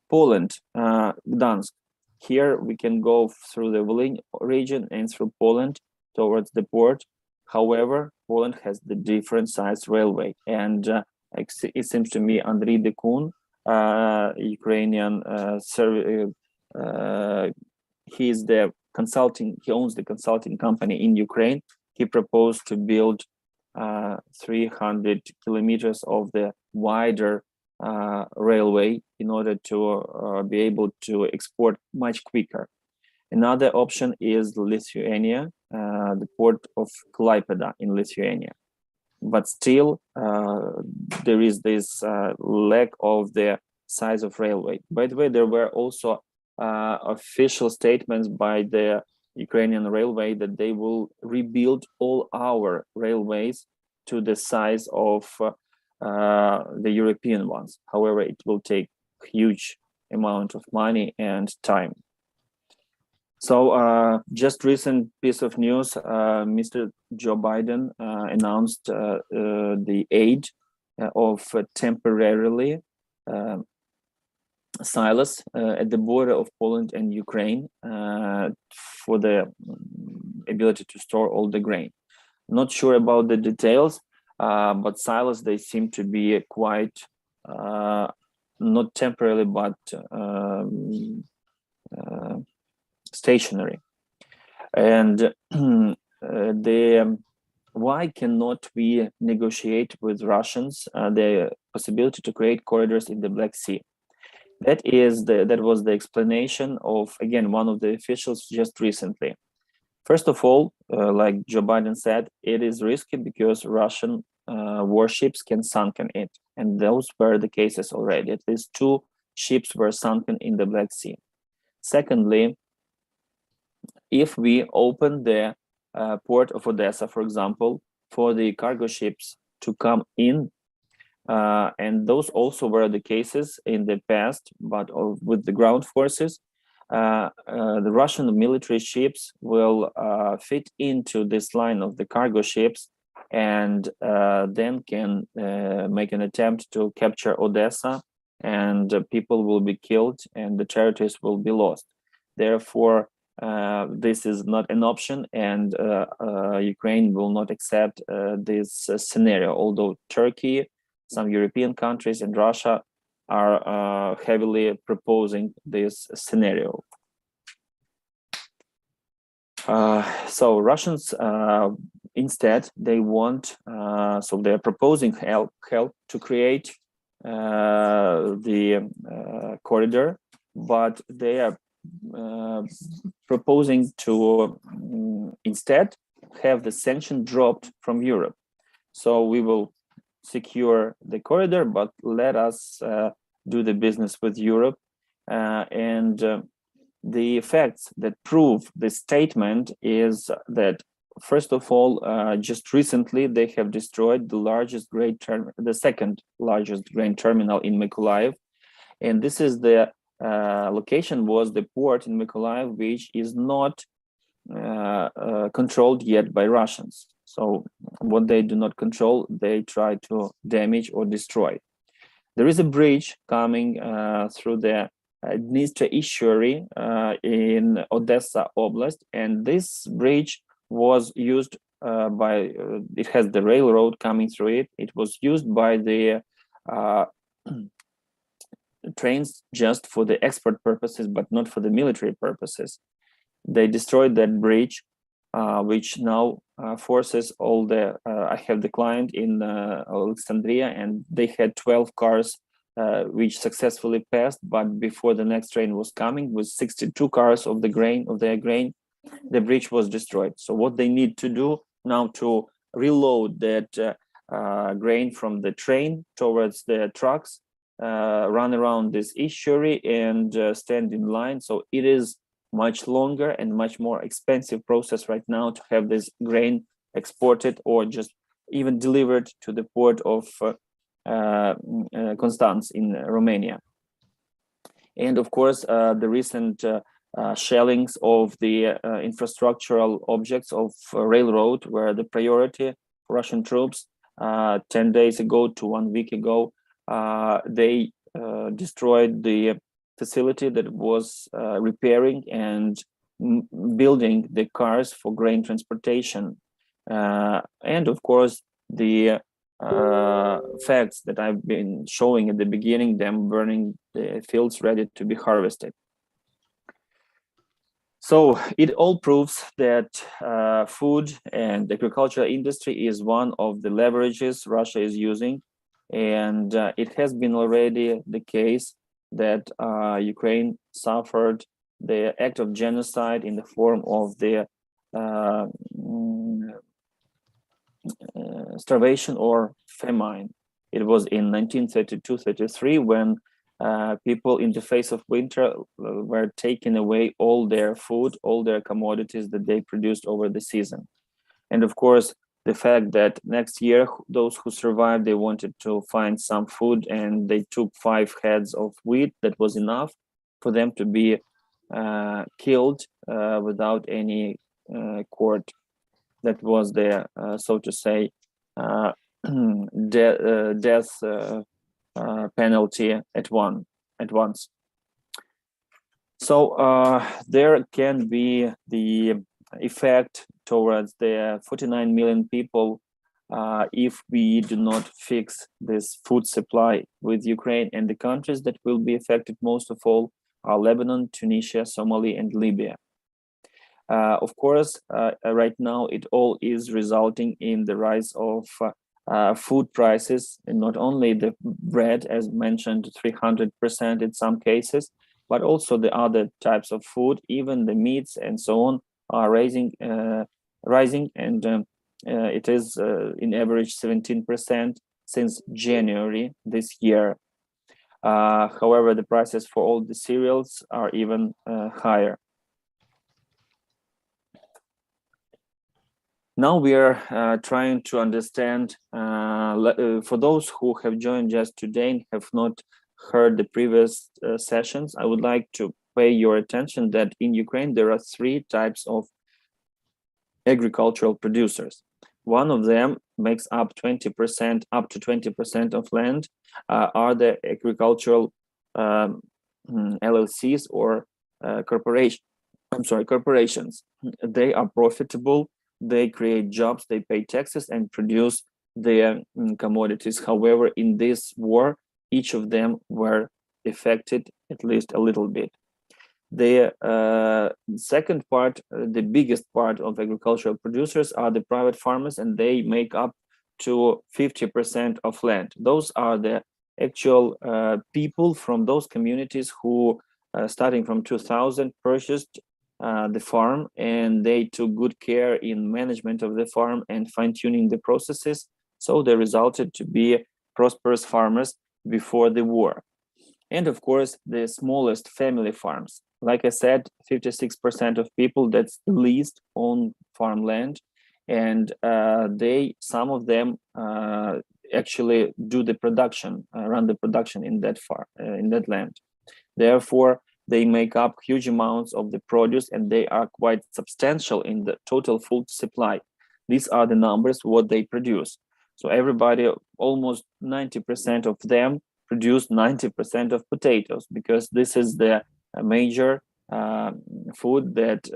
Poland, Gdansk, here we can go through the Volyn region and through Poland towards the port. However, Poland has the different size railway, and it seems to me Andriy Dekun, Ukrainian, he is the consulting. He owns the consulting company in Ukraine. He proposed to build 300 kilometers of the wider railway in order to be able to export much quicker. Another option is Lithuania, the port of Klaipėda in Lithuania. But still, there is this lack of the size of railway. By the way, there were also official statements by the Ukrainian railway that they will rebuild all our railways to the size of the European ones. However, it will take huge amount of money and time. So just recent piece of news, Mr. Joe Biden announced the aid of temporarily silos at the border of Poland and Ukraine for the ability to store all the grain. Not sure about the details, but silos, they seem to be quite, not temporarily, but stationary. And why cannot we negotiate with Russians the possibility to create corridors in the Black Sea? That was the explanation of, again, one of the officials just recently. First of all, like Joe Biden said, it is risky because Russian warships can sink in it, and those were the cases already. At least 2 ships were sunken in the Black Sea. Secondly, if we open the port of Odessa, for example, for the cargo ships to come in, and those also were the cases in the past, but with the ground forces, the Russian military ships will fit into this line of the cargo ships, and then can make an attempt to capture Odessa, and people will be killed and the territories will be lost. Therefore, this is not an option, and Ukraine will not accept this scenario, although Turkey, some European countries, and Russia are heavily proposing this scenario. So Russians, instead, they want, so they're proposing help to create the corridor, but they are proposing to instead have the sanction dropped from Europe. So we will secure the corridor, but let us do the business with Europe. And the facts that prove this statement is that, first of all, just recently they have destroyed the second largest grain terminal in Mykolaiv, and this is the location was the port in Mykolaiv, which is not controlled yet by Russians. So what they do not control, they try to damage or destroy. There is a bridge coming through the Dniester estuary in Odessa Oblast, and this bridge was used it has the railroad coming through it. It was used by the trains just for the export purposes, but not for the military purposes. They destroyed that bridge, which now forces all the, I have the client in Alexandria, and they had 12 cars which successfully passed, but before the next train was coming with 62 cars of their grain, the bridge was destroyed. So what they need to do now to reload that grain from the train towards the trucks, run around this estuary and stand in line. So it is much longer and much more expensive process right now to have this grain exported or just even delivered to the port of Constance in Romania. And of course, the recent shellings of the infrastructural objects of railroad were the priority for Russian troops. 10 days ago to 1 week ago, they destroyed the facility that was repairing and building the cars for grain transportation. And of course, the facts that I've been showing at the beginning, them burning the fields ready to be harvested. So it all proves that food and agricultural industry is one of the leverages Russia is using, and it has been already the case that Ukraine suffered the act of genocide in the form of the starvation or famine. It was in 1932-33 when people in the face of winter were taking away all their food, all their commodities that they produced over the season. And of course, the fact that next year, those who survived, they wanted to find some food, and they took 5 heads of wheat. That was enough for them to be killed without any court. That was the, so to say, death penalty at once. So there can be the effect towards the 49 million people if we do not fix this food supply with Ukraine, and the countries that will be affected most of all are Lebanon, Tunisia, Somalia, and Libya. Of course, right now it all is resulting in the rise of food prices, and not only the bread, as mentioned, 300% in some cases, but also the other types of food, even the meats and so on, are rising, and it is in average 17% since January this year. However, the prices for all the cereals are even higher. Now we are trying to understand, for those who have joined just today and have not heard the previous sessions, I would like to pay your attention that in Ukraine there are 3 types of agricultural producers. One of them makes up 20%, up to 20% of land, are the agricultural LLCs or corporations. They are profitable. They create jobs, they pay taxes and produce their commodities. However, in this war, each of them were affected at least a little bit. The second part, the biggest part of agricultural producers are the private farmers, and they make up to 50% of land. Those are the actual people from those communities who, starting from 2000, purchased the farm, and they took good care in management of the farm and fine-tuning the processes, so they resulted to be prosperous farmers before the war. And of course, the smallest family farms, like I said, 56% of people, that's the least, own farmland, and some of them actually do the production, run the production in that land. Therefore, they make up huge amounts of the produce, and they are quite substantial in the total food supply. These are the numbers, what they produce. So everybody, almost 90% of them produce 90% of potatoes, because this is the major food that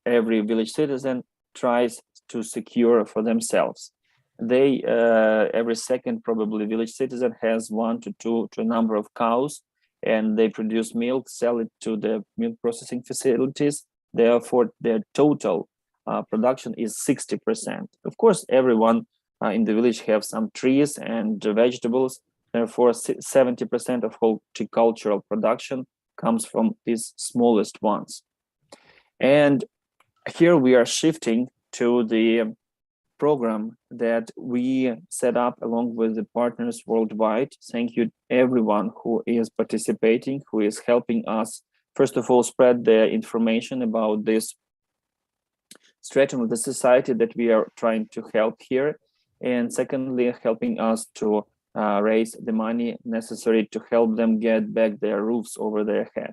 every village citizen tries to secure for themselves. They, every second probably village citizen has 1 to 2 to a number of cows, and they produce milk, sell it to the milk processing facilities. Therefore, their total production is 60%. Of course, everyone in the village have some trees and vegetables. Therefore, 70% of horticultural production comes from these smallest ones. And here we are shifting to the program that we set up along with the partners worldwide. Thank you everyone who is participating, who is helping us, first of all, spread the information about this stratum of the society that we are trying to help here, and secondly, helping us to raise the money necessary to help them get back their roofs over their head.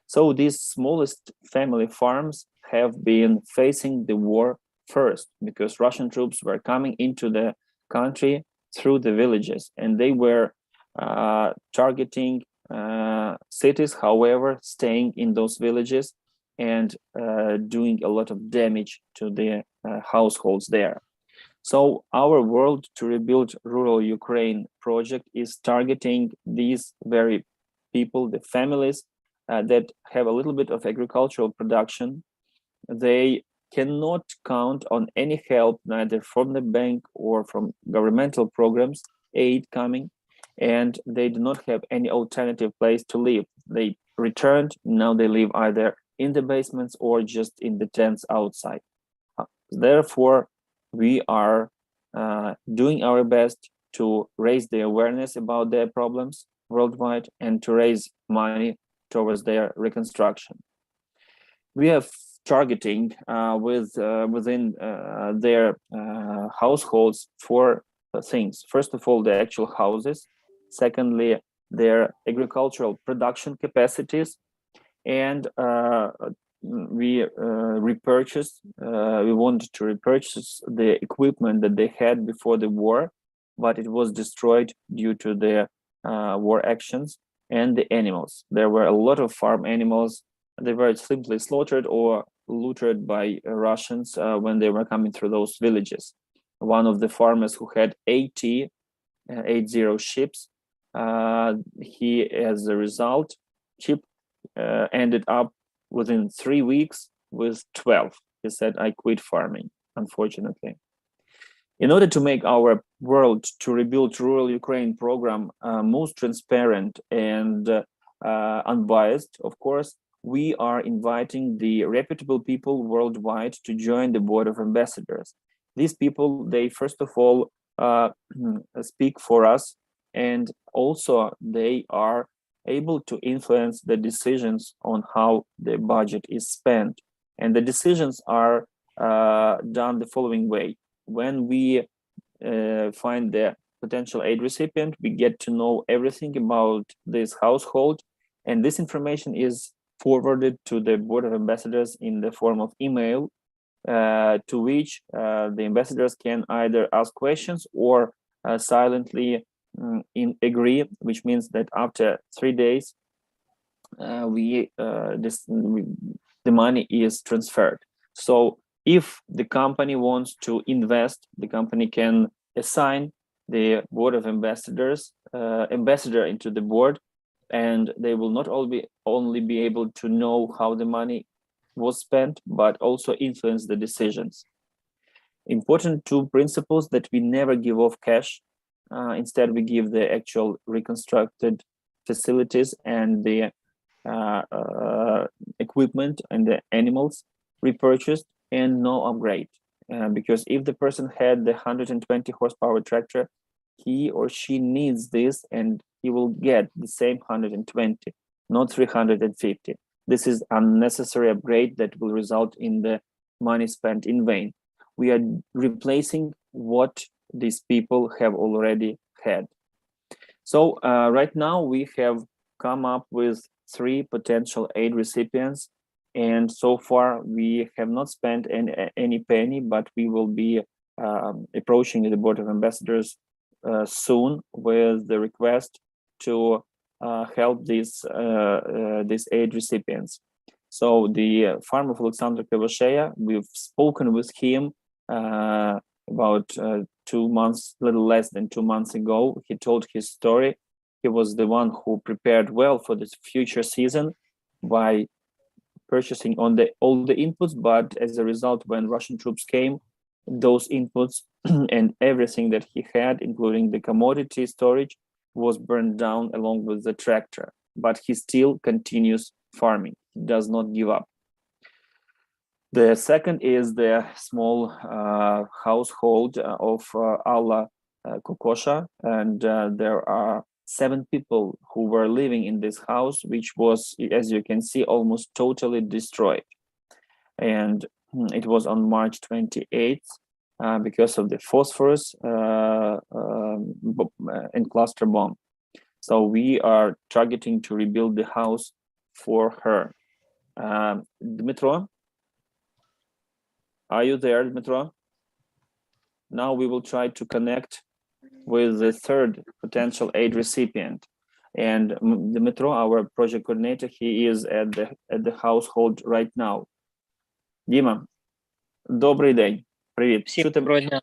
So these smallest family farms have been facing the war first, because Russian troops were coming into the country through the villages, and they were targeting cities, however, staying in those villages and doing a lot of damage to the households there. So our World to Rebuild Rural Ukraine project is targeting these very people, the families that have a little bit of agricultural production. They cannot count on any help, neither from the bank or from governmental programs, aid coming, and they do not have any alternative place to live. They returned, now they live either in the basements or just in the tents outside. Therefore, we are doing our best to raise the awareness about their problems worldwide and to raise money towards their reconstruction. We are targeting within their households 4 things. First of all, the actual houses. Secondly, their agricultural production capacities. And we wanted to repurchase the equipment that they had before the war, but it was destroyed due to the war actions, and the animals. There were a lot of farm animals. They were simply slaughtered or looted by Russians when they were coming through those villages. One of the farmers who had 80 sheep, he, as a result, ended up within 3 weeks with 12. He said, I quit farming, unfortunately. In order to make our World to Rebuild Rural Ukraine program most transparent and unbiased, of course, we are inviting the reputable people worldwide to join the Board of Ambassadors. These people, they first of all speak for us, and also they are able to influence the decisions on how the budget is spent. And the decisions are done the following way. When we find the potential aid recipient, we get to know everything about this household, and this information is forwarded to the Board of Ambassadors in the form of email, to which the ambassadors can either ask questions or silently agree, which means that after 3 days, the money is transferred. So if the company wants to invest, the company can assign the Board of Ambassadors ambassador into the board, and they will not only be able to know how the money was spent, but also influence the decisions. Important 2 principles: that we never give off cash. Instead, we give the actual reconstructed facilities and the equipment and the animals repurchased, and no upgrade. Because if the person had the 120 horsepower tractor, he or she needs this, and he will get the same 120, not 350. This is unnecessary upgrade that will result in the money spent in vain. We are replacing what these people have already had. So right now we have come up with 3 potential aid recipients, and so far we have not spent any penny, but we will be approaching the Board of Ambassadors soon with the request to help these aid recipients. So the farmer of Alexander Kavasheya, we've spoken with him about 2 months, little less than 2 months ago. He told his story. He was the one who prepared well for this future season by purchasing all the inputs, but as a result, when Russian troops came, those inputs and everything that he had, including the commodity storage, was burned down along with the tractor. But he still continues farming. He does not give up. The second is the small household of Alla Kokosha, and there are 7 people who were living in this house, which was, as you can see, almost totally destroyed. And it was on March 28th because of the phosphorus and cluster bomb. So we are targeting to rebuild the house for her. Dmitro, are you there, Dmitro? Now we will try to connect with the 3rd potential aid recipient. And Dmitro, our project coordinator, he is at the household right now. Діма, добрий день. Привіт. Всім доброго дня.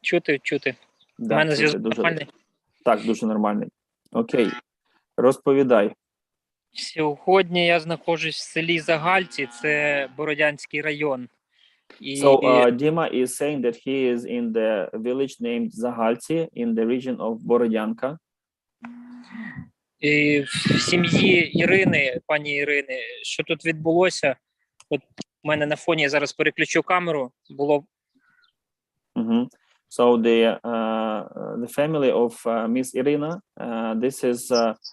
Чути. У Да, мене чути, зв'язок дуже, нормальний? так, дуже нормальний. Окей, розповідай. Сьогодні я знаходжусь в селі Загальці, це Бородянський район. І So Dima is saying that he is in the village named Zahaltsi in the region of Borodyanka. І в сім'ї Ірини, пані Ірини, що тут відбулося? От у мене на фоні я зараз переключу камеру. Було Mhm. So the family of Miss Irina, this is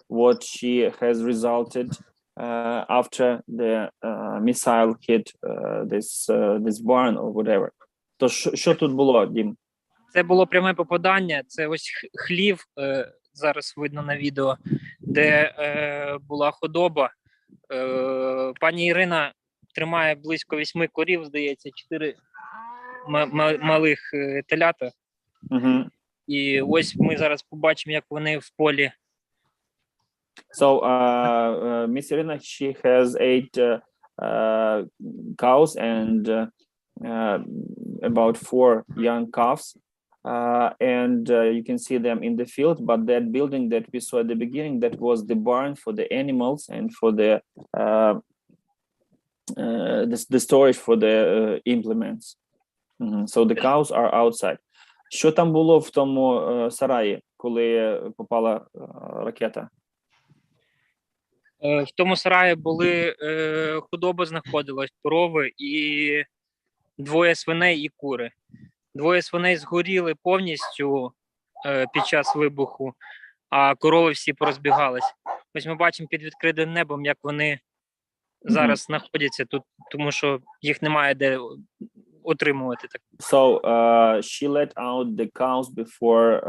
what she has resulted after the missile hit this barn or whatever. То що тут було, Дім? це було пряме попадання. Це ось хлів, зараз видно на відео, де була худоба. Пані Ірина тримає близько 8 корів, здається, 4 малих телята. Mhm. І ось ми зараз побачимо, як вони в полі. So Miss Irina, she has 8 cows and about 4 young calves. And you can see them in the field, but that building that we saw at the beginning, that was the barn for the animals and for the storage for the implements. So the cows are outside. Що там було в тому сараї, коли попала ракета? В тому сараї були худоба знаходилась, корови і 2 свиней і кури. 2 свиней згоріли повністю під час вибуху, а корови всі порозбігались. Ось ми бачимо під відкритим небом, як вони зараз знаходяться тут, тому що їх немає де отримувати. So she let out the cows before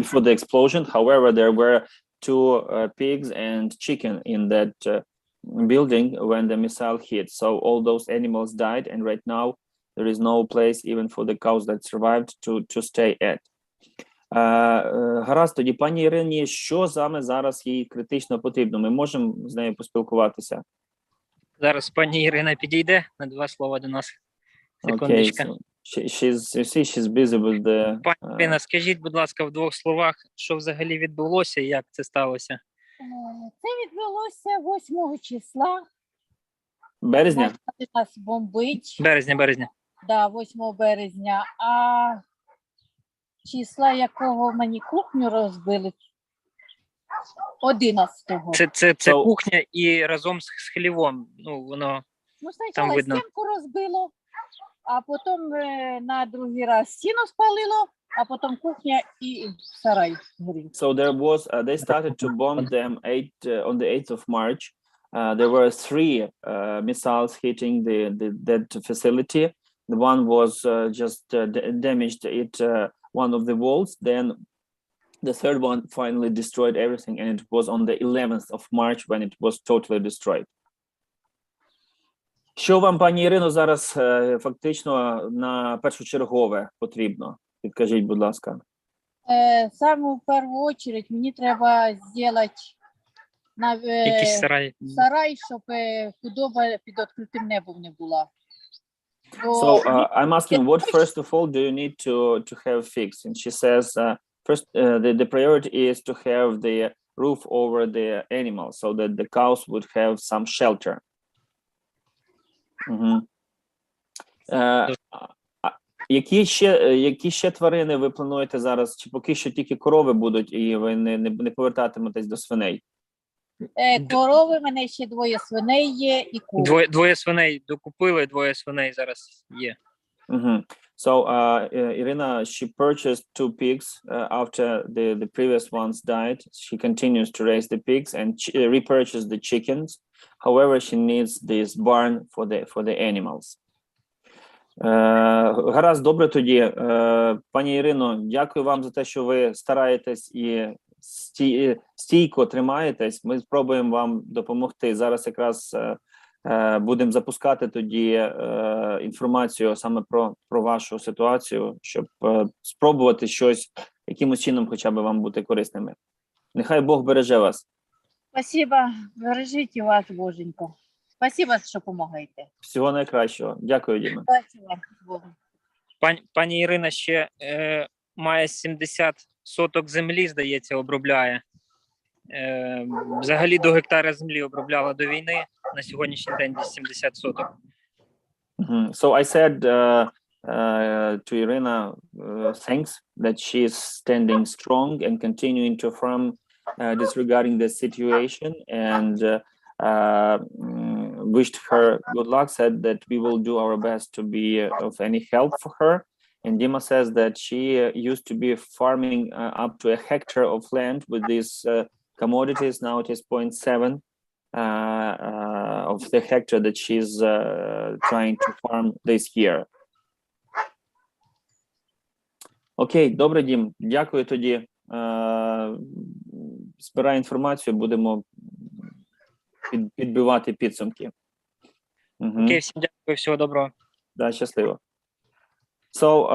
before the explosion. However, there were 2 pigs and chicken in that building when the missile hit. So all those animals died, and right now there is no place even for the cows that survived to stay at. Гаразд, тоді пані Ірині, що саме зараз їй критично потрібно? Ми можемо з нею поспілкуватися? Зараз пані Ірина підійде на 2 слова до нас. Okay, Секундочка. so she's busy with the Пані Ірина, скажіть, будь ласка, в 2 словах, що взагалі відбулося і як це сталося? Це відбулося 8 числа. березня. Нас бомбить. Березня. Да, 8 березня. А числа якого мені кухню розбили? 11-го. Це So- кухня і разом з хлівом. Ну, воно Ну, Там спочатку видно. стінку розбило, а потім на другий раз стіну спалило, а потім кухня і сарай горів. So there was they started to bomb them on the 8th of March. There were 3 missiles hitting that facility. The one was just damaged one of the walls. Then the third one finally destroyed everything, and it was on the 11th of March when it was totally destroyed. Що вам, пані Ірино, зараз фактично на першочергове потрібно? Підкажіть, будь ласка. Саме в першу чергу мені треба зробити якийсь сарай. сарай, щоб худоба під відкритим небом не була. So I'm asking, what first of all do you need to have fixed? And she says, first, the priority is to have the roof over the animals so that the cows would have some shelter. Які ще тварини ви плануєте зараз? Чи поки що тільки корови будуть і ви не повертатиметесь до свиней? Корови, в мене ще 2 свиней є і кури. 2 свиней докупили, 2 свиней зараз є. So Irina, she purchased 2 pigs after the previous ones died. She continues to raise the pigs and repurchase the chickens. However, she needs this barn for the animals. Гаразд, добре тоді. Пані Ірино, дякую вам за те, що ви стараєтесь і стійко тримаєтесь. Ми спробуємо вам допомогти. Зараз якраз будемо запускати тоді інформацію саме про вашу ситуацію, щоб спробувати щось якимось чином хоча б вам бути корисними. Нехай Бог береже вас. Спасибо, бережіть вас, Боженько. Спасибо, що допомагаєте. Всього найкращого. Дякую, Діма. Спасибо, Богу. Пані Ірина ще має 70 соток землі, здається, обробляє. Взагалі до гектара землі обробляла до війни, на сьогоднішній день десь 70 соток. So I said to Irina, thanks that she is standing strong and continuing to farm disregarding the situation, and wished her good luck, said that we will do our best to be of any help for her. And Dima says that she used to be farming up to a hectare of land with these commodities. Now it is 0.7 of the hectare that she's trying to farm this year. Окей, добре, Дім, дякую тоді. Збираю інформацію, будемо підбивати підсумки. Окей, всім дякую, всього доброго. Да, щасливо. So,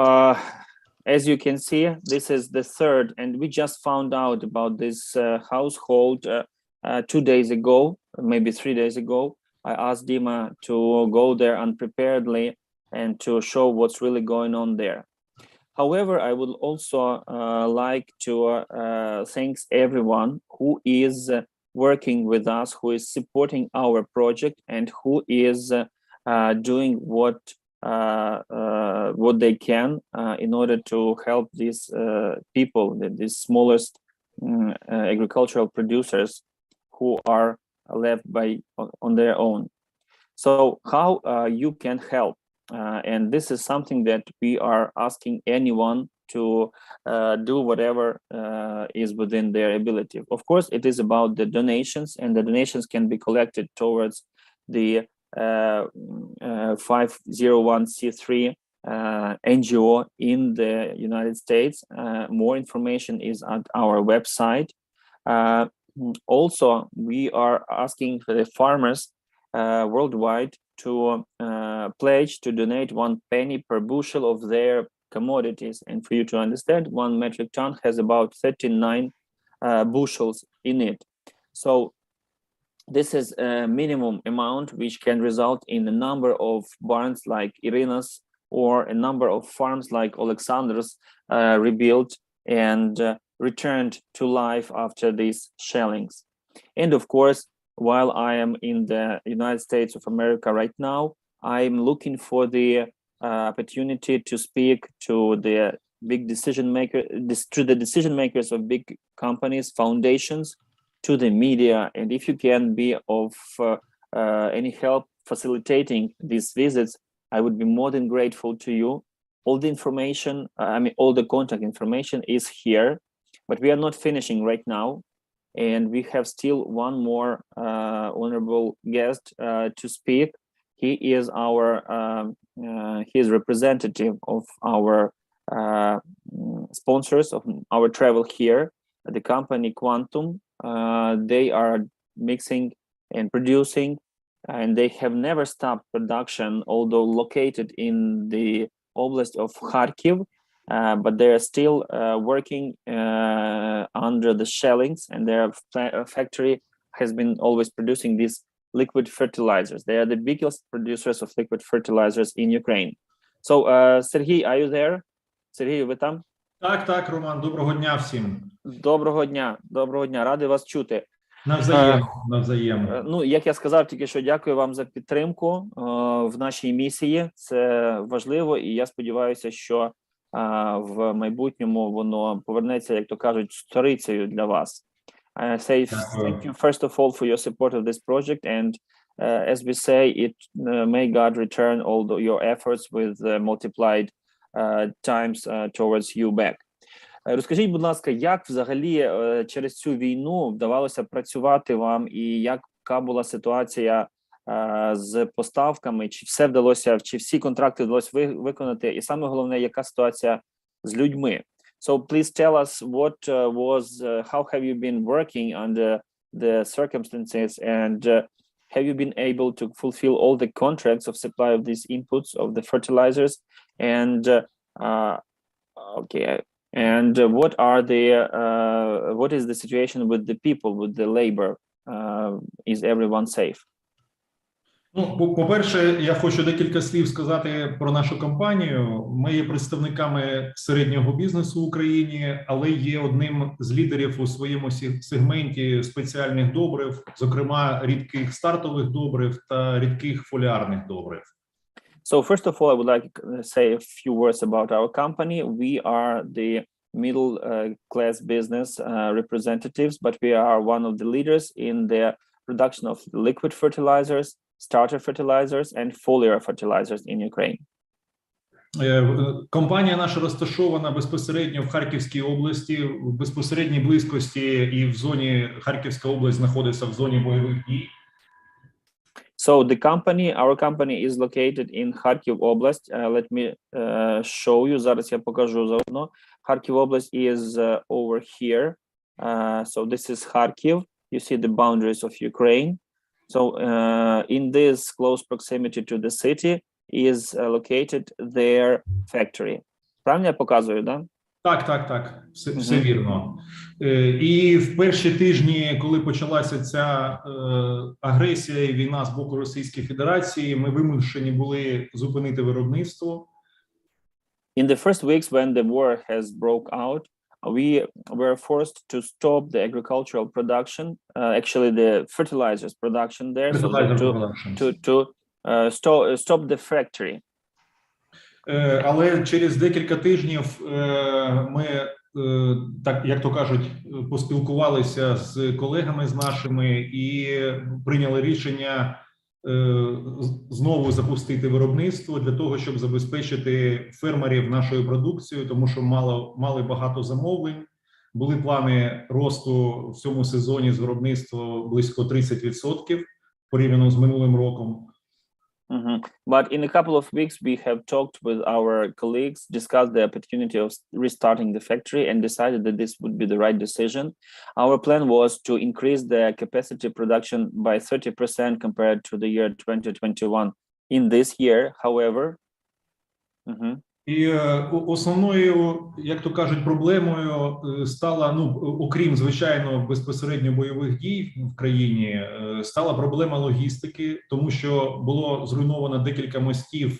as you can see, this is the third, and we just found out about this household 2 days ago, maybe 3 days ago. I asked Dima to go there unpreparedly and to show what's really going on there. However, I would also like to thank everyone who is working with us, who is supporting our project, and who is doing what they can in order to help these people, these smallest agricultural producers who are left on their own. So how you can help? And this is something that we are asking anyone to do whatever is within their ability. Of course, it is about the donations, and the donations can be collected towards the 501c3 NGO in the United States. More information is at our website. Also, we are asking for the farmers worldwide to pledge to donate 1 penny per bushel of their commodities. And for you to understand, 1 metric ton has about 39 bushels in it. So this is a minimum amount which can result in a number of barns like Irina's, or a number of farms like Alexander's rebuilt and returned to life after these shellings. And of course, while I am in the United States of America right now, I'm looking for the opportunity to speak to the big decision makers of big companies, foundations, to the media. And if you can be of any help facilitating these visits, I would be more than grateful to you. All the information, all the contact information is here, but we are not finishing right now. And we have still one more honorable guest to speak. He is he is representative of our sponsors of our travel here, the company Quantum. They are mixing and producing, and they have never stopped production, although located in the oblast of Kharkiv. But they are still working under the shellings, and their factory has been always producing these liquid fertilizers. They are the biggest producers of liquid fertilizers in Ukraine. So, Sergій, are you there? Сергій, ви там? Так, Роман, доброго дня всім. Доброго дня, радий вас чути. Навзаєм. Ну, як я сказав тільки що, дякую вам за підтримку в нашій місії. Це важливо, і я сподіваюся, що в майбутньому воно повернеться, як то кажуть, сторицею для вас. I say thank you first of all for your support of this project, and as we say, may God return all your efforts with multiplied times towards you back. Розкажіть, будь ласка, як взагалі через цю війну вдавалося працювати вам, і яка була ситуація з поставками, чи все вдалося, чи всі контракти вдалося виконати, і саме головне, яка ситуація з людьми? So please tell us how have you been working under the circumstances, and have you been able to fulfill all the contracts of supply of these inputs, of the fertilizers, and what is the situation with the people, with the labor? Is everyone safe? Ну, по-перше, я хочу декілька слів сказати про нашу компанію. Ми є представниками середнього бізнесу в Україні, але є одним з лідерів у своєму сегменті спеціальних добрив, зокрема рідких стартових добрив та рідких фоліарних добрив. So first of all, I would like to say a few words about our company. We are the middle class business representatives, but we are one of the leaders in the production of liquid fertilizers, starter fertilizers, and foliar fertilizers in Ukraine. Компанія наша розташована безпосередньо в Харківській області, в безпосередній близькості і в зоні Харківська область знаходиться в зоні бойових дій. So our company is located in Kharkiv Oblast. Let me show you. Зараз я покажу заодно. Kharkiv Oblast is over here. So this is Kharkiv. You see the boundaries of Ukraine. So in this close proximity to the city is located their factory. Правильно я показую, да? Так. Все вірно. І в перші тижні, коли почалася ця агресія і війна з боку Російської Федерації, ми вимушені були зупинити виробництво. In the first weeks when the war has broke out, we were forced to stop the agricultural production, actually the fertilizers production there, stop the factory. Але через декілька тижнів ми, так як то кажуть, поспілкувалися з колегами з нашими і прийняли рішення знову запустити виробництво для того, щоб забезпечити фермерів нашою продукцією, тому що мали багато замовлень. Були плани росту в цьому сезоні з виробництва близько 30% порівняно з минулим роком. But in a couple of weeks, we have talked with our colleagues, discussed the opportunity of restarting the factory, and decided that this would be the right decision. Our plan was to increase the capacity production by 30% compared to the year 2021 in this year. However, І основною, як то кажуть, проблемою стала, окрім, звичайно, безпосередньо бойових дій в країні, стала проблема логістики, тому що було зруйновано декілька мостів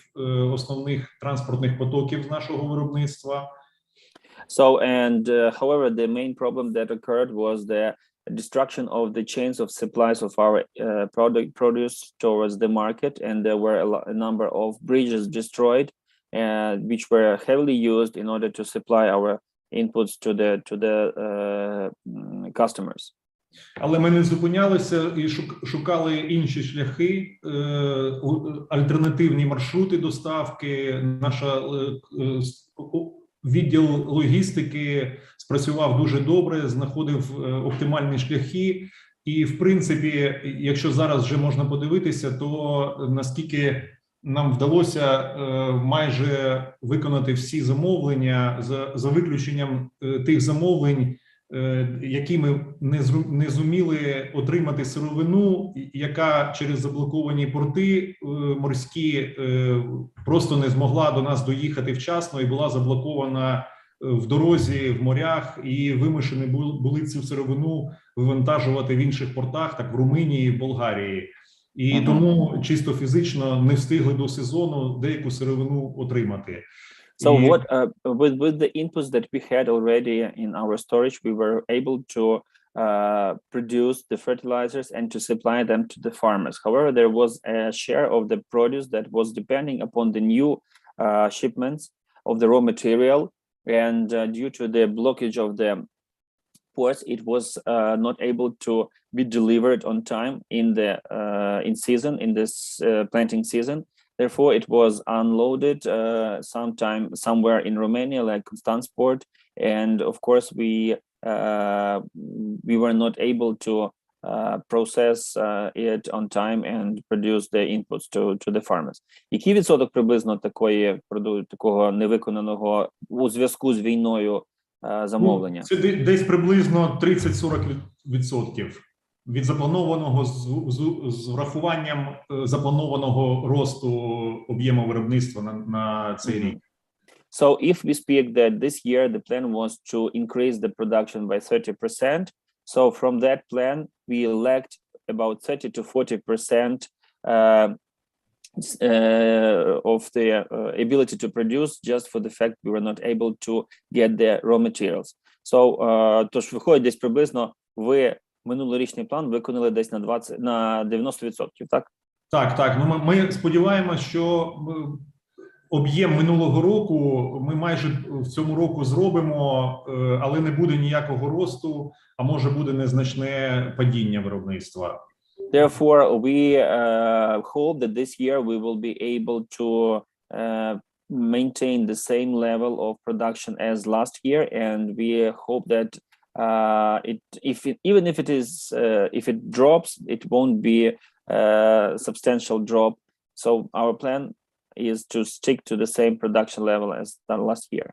основних транспортних потоків з нашого виробництва. So, however, the main problem that occurred was the destruction of the chains of supplies of our produce towards the market, and there were a number of bridges destroyed, which were heavily used in order to supply our inputs to the customers. Але ми не зупинялися і шукали інші шляхи, альтернативні маршрути доставки. Наша відділ логістики спрацював дуже добре, знаходив оптимальні шляхи. І, в принципі, якщо зараз вже можна подивитися, то наскільки нам вдалося майже виконати всі замовлення, за виключенням тих замовлень, які ми не зуміли отримати сировину, яка через заблоковані порти морські просто не змогла до нас доїхати вчасно і була заблокована в дорозі, в морях, і вимушені були цю сировину вивантажувати в інших портах, так в Румунії, в Болгарії. І тому чисто фізично не встигли до сезону деяку сировину отримати. So with the inputs that we had already in our storage, we were able to produce the fertilizers and to supply them to the farmers. However, there was a share of the produce that was depending upon the new shipments of the raw material, and due to the blockage of the ports, it was not able to be delivered on time in the in this planting season. Therefore, it was unloaded somewhere in Romania, like Constanța, and of course we were not able to process it on time and produce the inputs to the farmers. Який відсоток приблизно такого невиконаного у зв'язку з війною замовлення? Це десь приблизно 30-40% від запланованого з врахуванням запланованого росту об'єму виробництва на цей рік. So if we speak that this year the plan was to increase the production by 30%, so from that plan we lacked about 30 to 40% of the ability to produce just for the fact we were not able to get the raw materials. So, тож виходить десь приблизно ви минулорічний план виконали десь на 90%, так? Так. Ну, ми сподіваємося, що об'єм минулого року ми майже в цьому року зробимо, але не буде ніякого росту, а може буде незначне падіння виробництва. Therefore, we hope that this year we will be able to maintain the same level of production as last year, and we hope that even if it drops, it won't be a substantial drop. So our plan is to stick to the same production level as last year.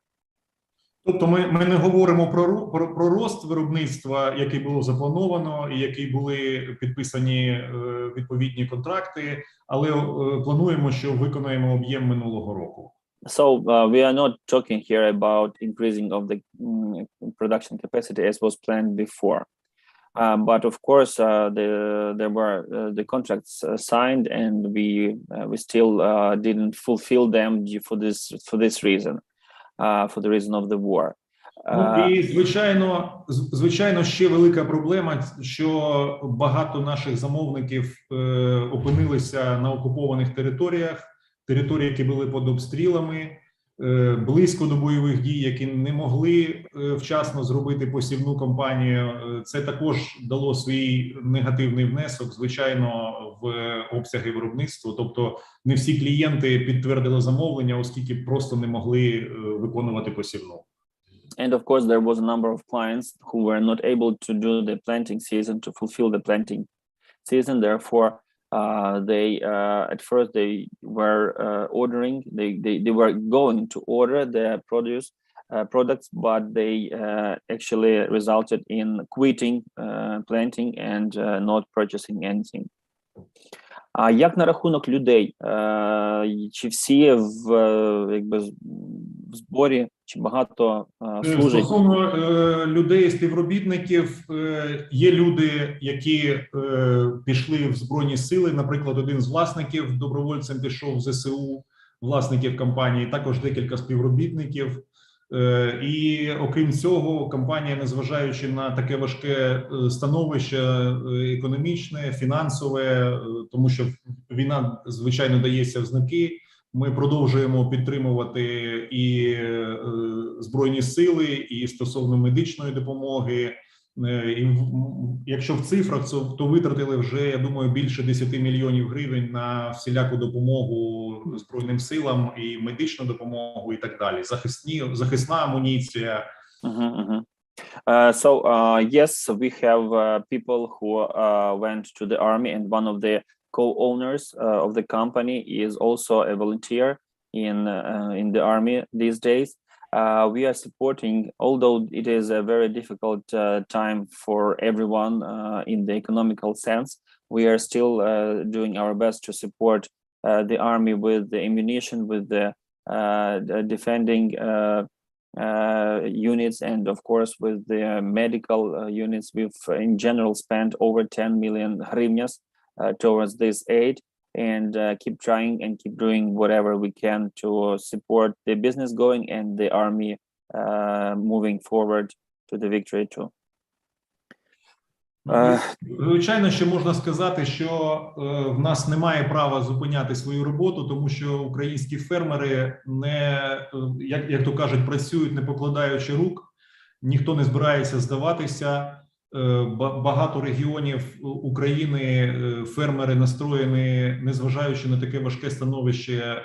Тобто ми не говоримо про рост виробництва, який було заплановано і які були підписані відповідні контракти, але плануємо, що виконаємо об'єм минулого року. So we are not talking here about increasing of the production capacity as was planned before. But of course, there were the contracts signed, and we still didn't fulfill them for this reason. For the reason of the war. І звичайно, ще велика проблема, що багато наших замовників опинилися на окупованих територіях, які були під обстрілами, близько до бойових дій, які не могли вчасно зробити посівну кампанію. Це також дало свій негативний внесок, звичайно, в обсяги виробництва. Тобто не всі клієнти підтвердили замовлення, оскільки просто не могли виконувати посівну. And of course, there was a number of clients who were not able to do the planting season, to fulfill the planting season. Therefore, at first they were ordering, they were going to order the products, but they actually resulted in quitting planting and not purchasing anything. А як на рахунок людей? Чи всі в зборі, чи багато служать? Стосовно людей, співробітників, є люди, які пішли в Збройні сили. Наприклад, один з власників добровольцем пішов в ЗСУ, власників компанії, також декілька співробітників. І окрім цього, компанія, незважаючи на таке важке становище економічне, фінансове, тому що війна, звичайно, дається в знаки, ми продовжуємо підтримувати і Збройні сили, і стосовно медичної допомоги. І якщо в цифрах, то витратили вже, я думаю, більше 10 мільйонів гривень на всіляку допомогу Збройним силам і медичну допомогу і так далі. Захисна амуніція. Yes, we have people who went to the army, and one of the co-owners of the company is also a volunteer in the army these days. We are supporting, although it is a very difficult time for everyone in the economical sense, we are still doing our best to support the army with the ammunition, with the defending units, and of course with the medical units. We've in general spent over 10 million hryvnias towards this aid, and keep trying and keep doing whatever we can to support the business going and the army moving forward to the victory too. Звичайно, що можна сказати, що в нас немає права зупиняти свою роботу, тому що українські фермери не, як то кажуть, працюють не покладаючи рук, ніхто не збирається здаватися. Багато регіонів України фермери настроєні, незважаючи на таке важке становище,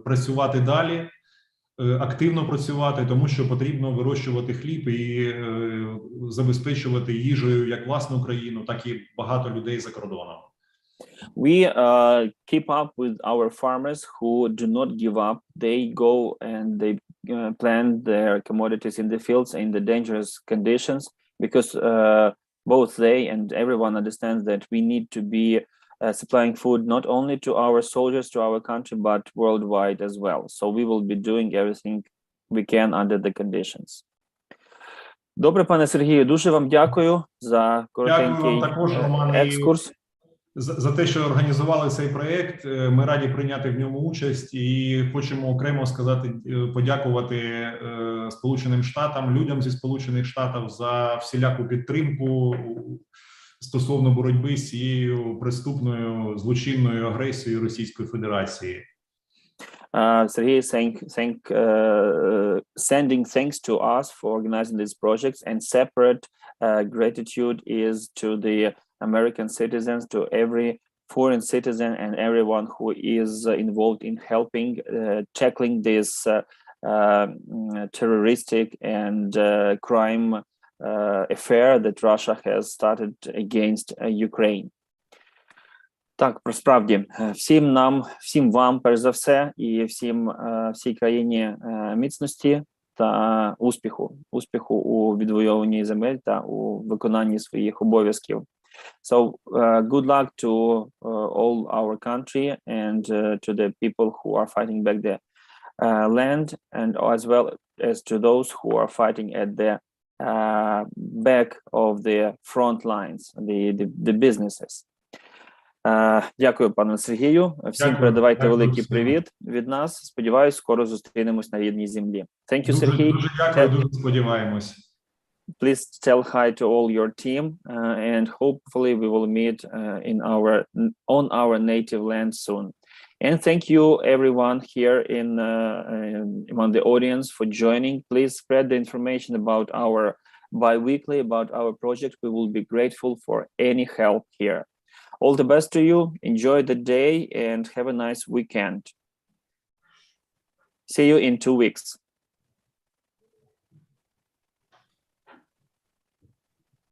працювати далі, активно працювати, тому що потрібно вирощувати хліб і забезпечувати їжею як власну країну, так і багато людей за кордоном. We keep up with our farmers who do not give up. They go and they plant their commodities in the fields in the dangerous conditions, because both they and everyone understands that we need to be supplying food not only to our soldiers, to our country, but worldwide as well. So we will be doing everything we can under the conditions. Добре, пане Сергію, дуже вам дякую за коротенький екскурс. за те, що організували цей проєкт. Ми раді прийняти в ньому участь і хочемо окремо сказати, подякувати Сполученим Штатам, людям зі Сполучених Штатів за всіляку підтримку стосовно боротьби з цією преступною злочинною агресією Російської Федерації. Sergey sending thanks to us for organizing these projects, and separate gratitude is to the American citizens, to every foreign citizen and everyone who is involved in helping tackling this terroristic and crime affair that Russia has started against Ukraine. Так, справді, всім вам, перш за все, і всій країні міцності та успіху у відвоюванні земель та у виконанні своїх обов'язків. So, good luck to all our country and to the people who are fighting back the land, and as well as to those who are fighting at the back of the front lines, the businesses. Дякую, пане Сергію. Всім передавайте великий привіт від нас. Сподіваюсь, скоро зустрінемось на рідній землі. Thank you, Сергій. Дуже дякую, дуже сподіваємось. Please tell hi to all your team, and hopefully we will meet on our native land soon. And thank you everyone here among the audience for joining. Please spread the information about our bi-weekly, about our project. We will be grateful for any help here. All the best to you. Enjoy the day and have a nice weekend. See you in 2 weeks.